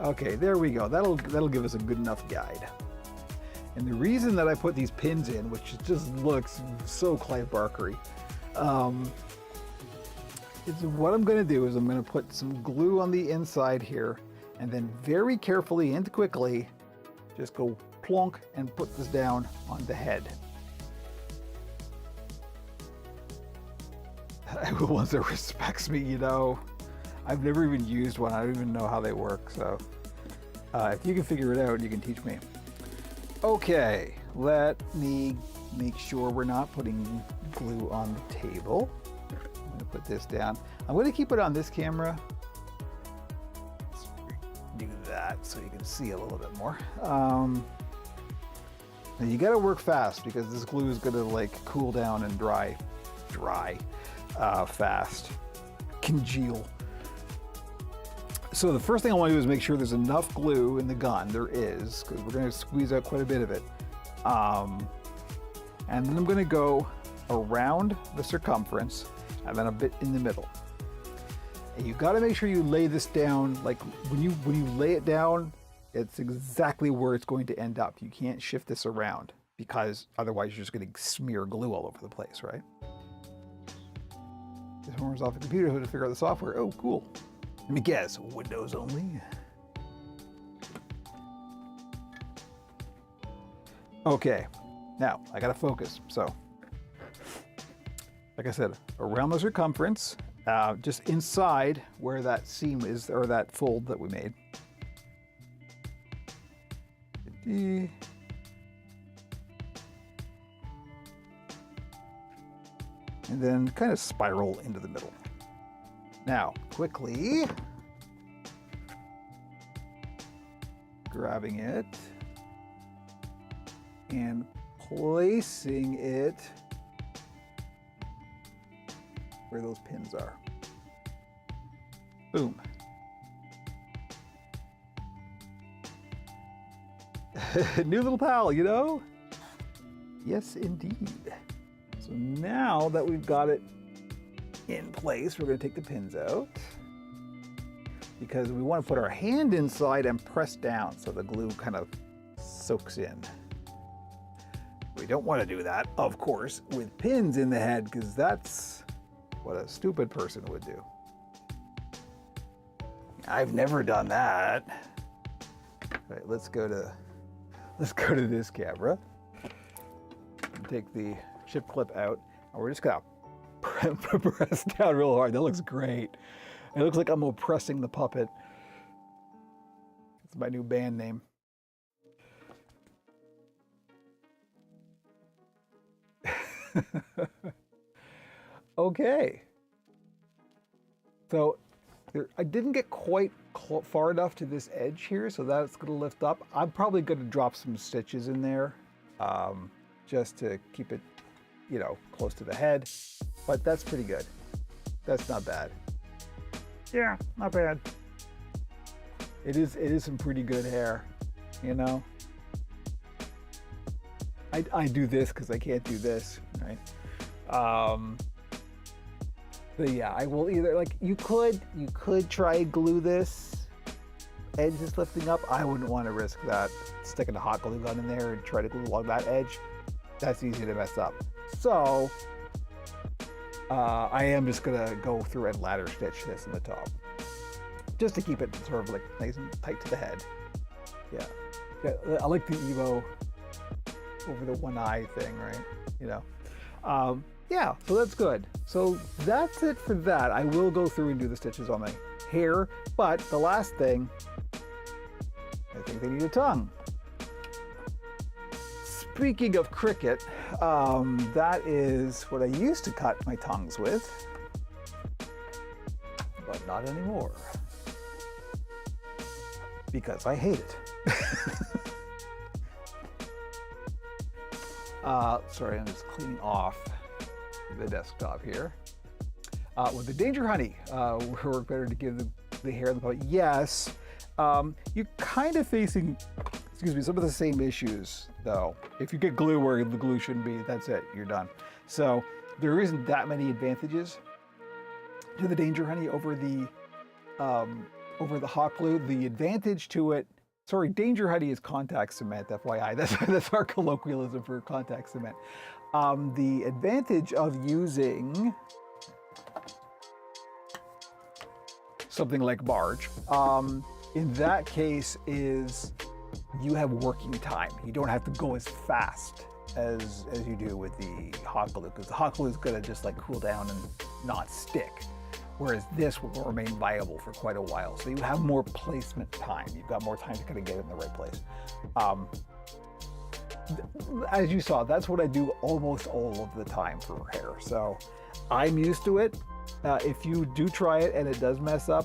Okay, there we go. That'll give us a good enough guide. And the reason that I put these pins in, which just looks so Clive Barkery, is what I'm going to do is I'm going to put some glue on the inside here, and then very carefully and quickly just go plonk and put this down on the head. Everyone that respects me, you know. I've never even used one. I don't even know how they work. So if you can figure it out, you can teach me. Okay, let me make sure we're not putting glue on the table. I'm going to put this down. I'm going to keep it on this camera. Let's do that so you can see a little bit more. Now you got to work fast because this glue is going to like cool down and dry fast, congeal. So the first thing I want to do is make sure there's enough glue in the gun. There is, because we're going to squeeze out quite a bit of it. And then I'm going to go around the circumference and then a bit in the middle. And you got to make sure you lay this down. Like when you lay it down, it's exactly where it's going to end up. You can't shift this around because otherwise you're just going to smear glue all over the place, right? This homework's off the computer, so to figure out the software. Oh, cool. Let me guess, Windows only. Okay, now I gotta focus. So, like I said, around the circumference, just inside where that seam is, or that fold that we made. And then kind of spiral into the middle. Now, quickly grabbing it and placing it where those pins are. Boom. New little pal, you know? Yes, indeed. So now that we've got it in place, we're going to take the pins out because we want to put our hand inside and press down so the glue kind of soaks in. We don't want to do that, of course, with pins in the head because that's what a stupid person would do. I've never done that. All right, let's go to this camera. Take the chip clip out, and we're just gonna press down real hard. That looks great. It looks like I'm oppressing the puppet. It's my new band name. Okay. So I didn't get quite far enough to this edge here, so that's going to lift up. I'm probably going to drop some stitches in there just to keep it, you know, close to the head. But that's pretty good. That's not bad. Yeah, not bad. It is some pretty good hair, you know. I do this because I can't do this, right? But yeah, I will either, like, you could try glue this edge that's lifting up. I wouldn't want to risk that. Sticking a hot glue gun in there and try to glue along that edge. That's easy to mess up. So I am just gonna go through and ladder stitch this in the top, just to keep it sort of like nice and tight to the head. Yeah, I like the Evo over the one eye thing, right? You know. Yeah, so that's good. So that's it for that. I will go through and do the stitches on my hair, but the last thing, I think they need a tongue. Speaking of Cricut, that is what I used to cut my tongues with, but not anymore, because I hate it. Sorry, I'm just cleaning off the desktop here. With the Danger Honey, work better to give the hair the puppet. Yes, you're kind of facing, excuse me, some of the same issues though. If you get glue where the glue shouldn't be, that's it, you're done. So there isn't that many advantages to the Danger Honey over the hot glue. The advantage to it, sorry, Danger Honey is contact cement, FYI. That's our colloquialism for contact cement. The advantage of using something like Barge, in that case, is you have working time. You don't have to go as fast as you do with the hot glue, because the hot glue is going to just like cool down and not stick, whereas this will remain viable for quite a while. So you have more placement time. You've got more time to kind of get it in the right place. As you saw, that's what I do almost all of the time for hair. So I'm used to it. If you do try it and it does mess up,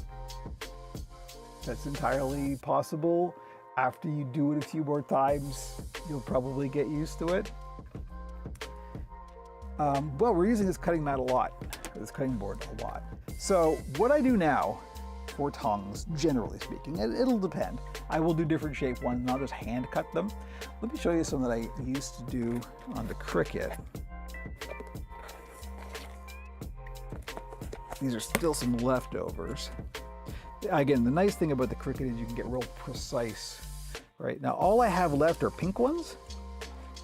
that's entirely possible. After you do it a few more times, you'll probably get used to it. But we're using this cutting mat a lot, this cutting board a lot. So what I do now for tongues, generally speaking, it'll depend. I will do different shape ones, not just hand cut them. Let me show you some that I used to do on the Cricut. These are still some leftovers. Again, the nice thing about the Cricut is you can get real precise. Right, now all I have left are pink ones,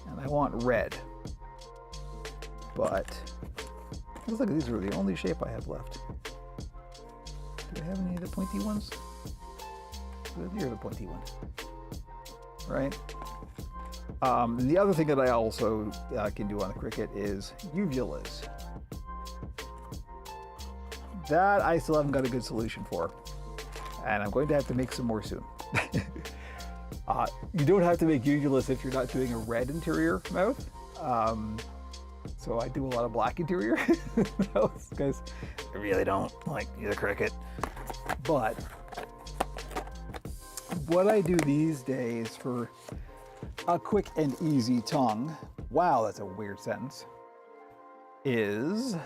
and I want red. But, looks like these are the only shape I have left. Do I have any of the pointy ones? Here are the pointy ones. Right? The other thing that I also can do on the Cricut is uvulas. That I still haven't got a good solution for. And I'm going to have to make some more soon. You don't have to make uvulas if you're not doing a red interior mouth. So I do a lot of black interior because I really don't like the Cricut. But what I do these days for a quick and easy tongue, wow, that's a weird sentence, is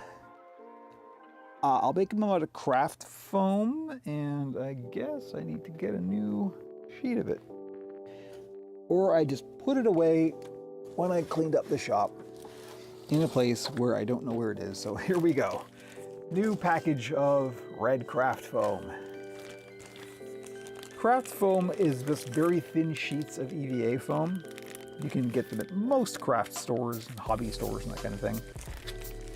I'll make them out of craft foam, and I guess I need to get a new sheet of it. Or I just put it away when I cleaned up the shop in a place where I don't know where it is. So here we go. New package of red craft foam. Craft foam is just very thin sheets of EVA foam. You can get them at most craft stores and hobby stores and that kind of thing.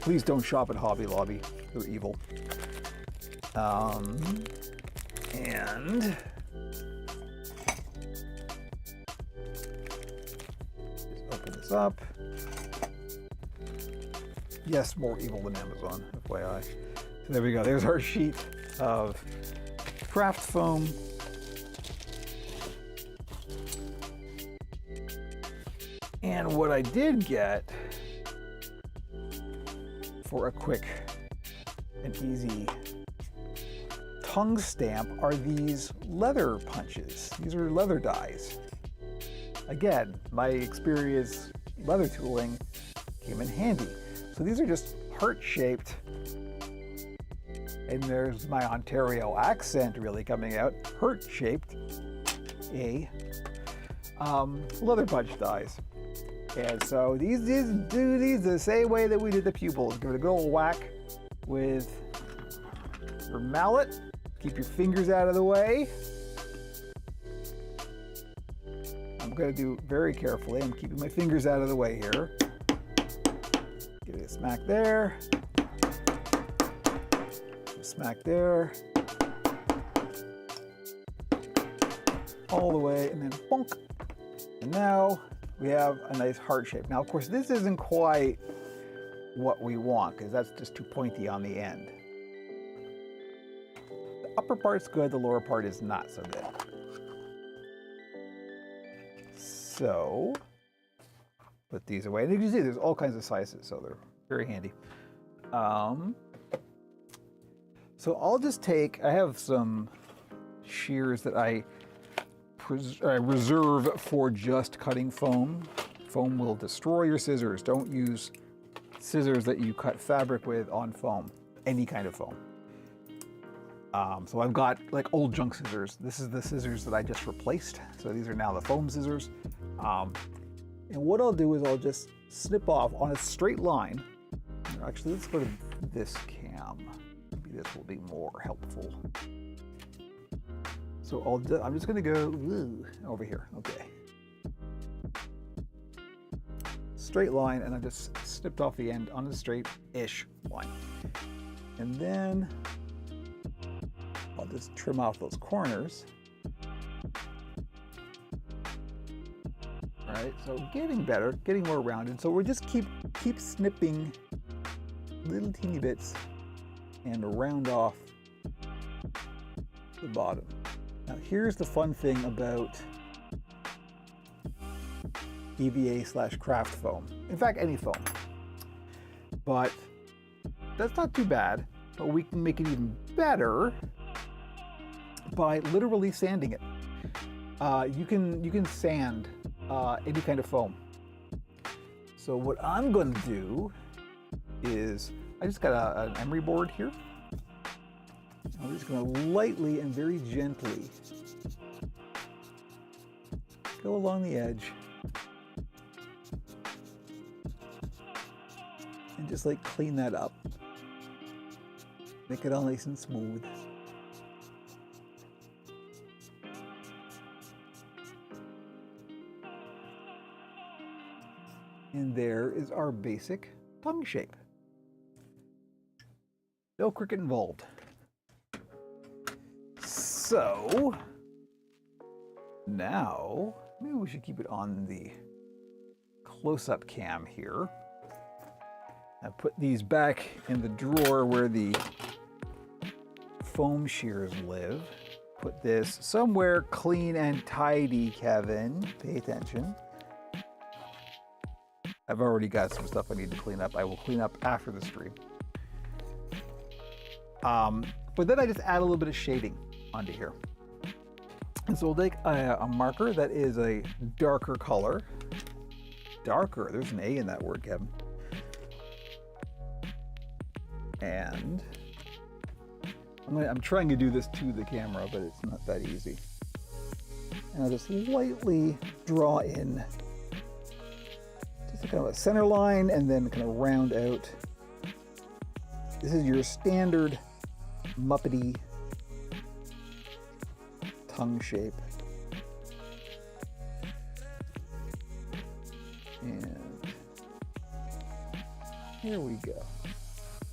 Please don't shop at Hobby Lobby. They're evil. And open this up. Yes, more evil than Amazon, FYI. So there we go. There's our sheet of craft foam. And what I did get for a quick and easy tongue stamp are these leather punches. These are leather dies. Again, my experience leather tooling came in handy. So these are just heart-shaped, and there's my Ontario accent really coming out, heart-shaped leather punch dies. And so these do these the same way that we did the pupils. Give it a good old whack with your mallet. Keep your fingers out of the way. I'm going to do very carefully. I'm keeping my fingers out of the way here. Give it a smack there. A smack there. All the way, and then bonk. And now we have a nice heart shape. Now, of course, this isn't quite what we want because that's just too pointy on the end. The upper part's good, the lower part is not so good. So, put these away. And you can see there's all kinds of sizes, so they're very handy. So I'll just take, I have some shears that I reserve for just cutting foam. Foam will destroy your scissors. Don't use scissors that you cut fabric with on foam, any kind of foam. So I've got like old junk scissors. This is the scissors that I just replaced. So these are now the foam scissors. And what I'll do is I'll just snip off on a straight line. Actually, let's go to this cam. Maybe this will be more helpful. So I'm just going to go over here. Okay. Straight line, and I just snipped off the end on a straight-ish line. And then I'll just trim off those corners. All right, so getting better, getting more rounded. So we'll just keep snipping little teeny bits and round off the bottom. Now here's the fun thing about EVA/craft foam. In fact, any foam. But that's not too bad. But we can make it even better by literally sanding it. You can sand any kind of foam. So what I'm going to do is I just got an emery board here. I'm just going to lightly and very gently go along the edge and just like clean that up. Make it all nice and smooth. And there is our basic tongue shape. No Cricut involved. So now maybe we should keep it on the close-up cam here. I put these back in the drawer where the foam shears live. Put this somewhere clean and tidy, Kevin. Pay attention. I've already got some stuff I need to clean up. I will clean up after the stream. But then I just add a little bit of shading onto here. And so we'll take a marker that is a darker color. Darker, there's an A in that word, Kevin. And I'm trying to do this to the camera, but it's not that easy. And I'll just lightly draw in just a kind of a center line and then kind of round out. This is your standard Muppety tongue shape. And here we go.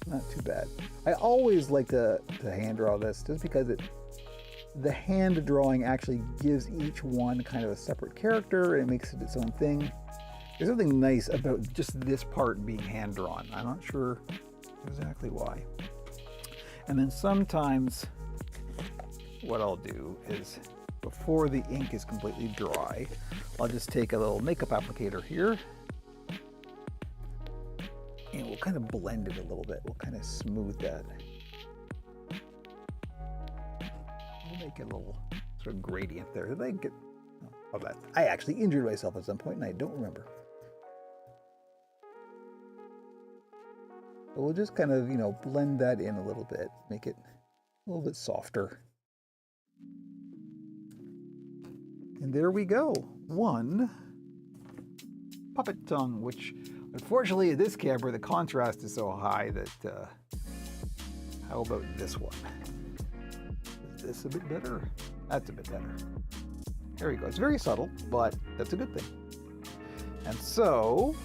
Not too bad. I always like to hand draw this just because the hand drawing actually gives each one kind of a separate character and it makes it its own thing. There's something nice about just this part being hand drawn. I'm not sure exactly why. And then sometimes what I'll do is before the ink is completely dry, I'll just take a little makeup applicator here and we'll kind of blend it a little bit. We'll kind of smooth that. We'll make it a little sort of gradient there. Did I get oh, that? I actually injured myself at some point and I don't remember. So we'll just kind of, blend that in a little bit, make it a little bit softer. And there we go. One puppet tongue, which unfortunately in this camera, the contrast is so high that, how about this one? Is this a bit better? That's a bit better. There we go. It's very subtle, but that's a good thing. And so,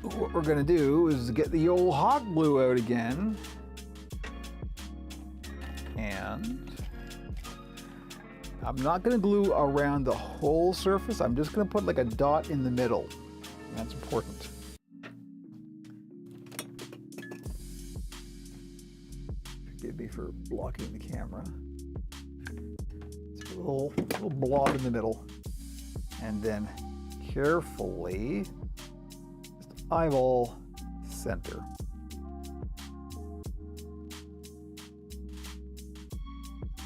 what we're going to do is get the old hot glue out again. And I'm not going to glue around the whole surface. I'm just going to put like a dot in the middle. That's important. Forgive me for blocking the camera. It's a little blob in the middle. And then carefully just eyeball center.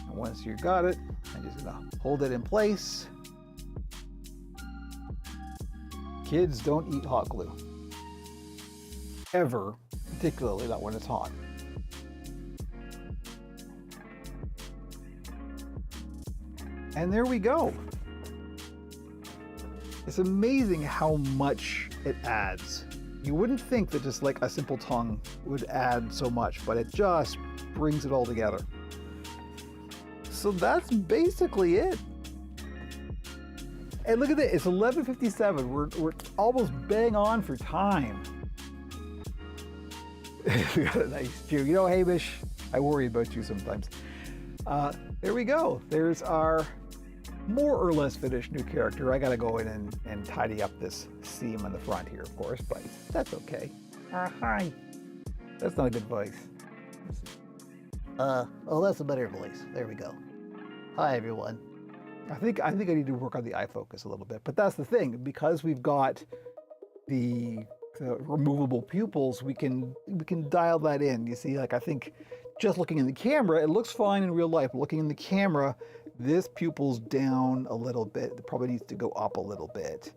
And once you got it, I'm just gonna hold it in place. Kids don't eat hot glue. Ever, particularly not when it's hot. And there we go. It's amazing how much it adds. You wouldn't think that just like a simple tongue would add so much, but it just brings it all together. So that's basically it. And look at it, it's 11:57. We're almost bang on for time. We got a nice cheer. Hamish, I worry about you sometimes. There we go. There's our more or less finished new character. I gotta go in and tidy up this seam on the front here, of course, but that's okay. Hi. That's not a good voice. Oh, that's a better voice. There we go. Hi, everyone. I think I need to work on the eye focus a little bit, but that's the thing. Because we've got the removable pupils, we can dial that in. You see, like I think just looking in the camera, it looks fine in real life. Looking in the camera, this pupil's down a little bit. It probably needs to go up a little bit.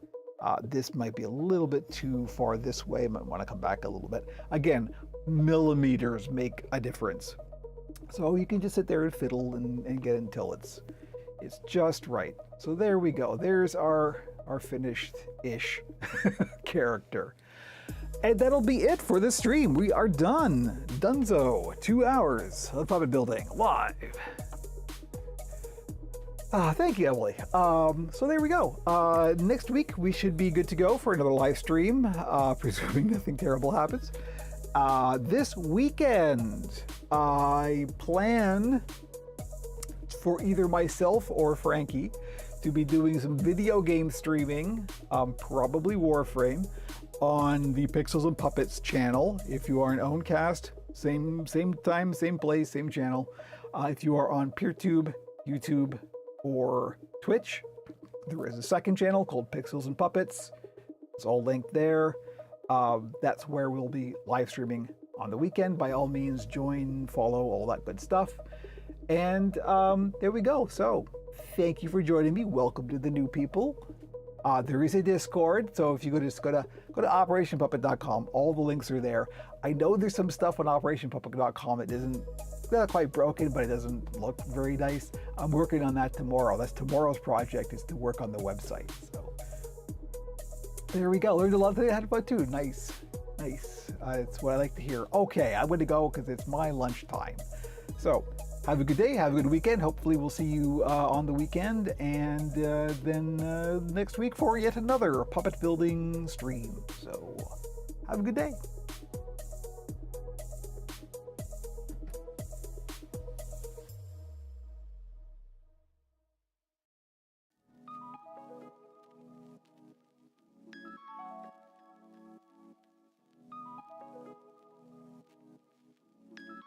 This might be a little bit too far this way. Might want to come back a little bit. Again, millimeters make a difference. So you can just sit there and fiddle and get it until it's just right. So there we go. There's our finished-ish character. And that'll be it for this stream. We are done. Dunzo. 2 hours of puppet building live. Thank you, Emily. So there we go. Next week we should be good to go for another live stream, presuming nothing terrible happens. This weekend, I plan for either myself or Frankie to be doing some video game streaming, probably Warframe, on the Pixels and Puppets channel. If you are an Owncast, same time, same place, same channel. If you are on PeerTube, YouTube, or Twitch, there is a second channel called Pixels and Puppets. It's all linked there. That's where we'll be live streaming on the weekend. By all means, join, follow, all that good stuff. And there we go. So thank you for joining me. Welcome to the new people. There is a Discord, so if you go to operationpuppet.com, all the links are there. I know there's some stuff on operationpuppet.com that isn't not quite broken, but it doesn't look very nice. I'm working on that tomorrow. That's tomorrow's project, is to work on the website. So there we go. Learned a lot today. I had fun too. Nice. It's what I like to hear. Okay, I'm going to go because it's my lunchtime. So have a good day. Have a good weekend. Hopefully we'll see you on the weekend, and then next week for yet another puppet building stream. So have a good day.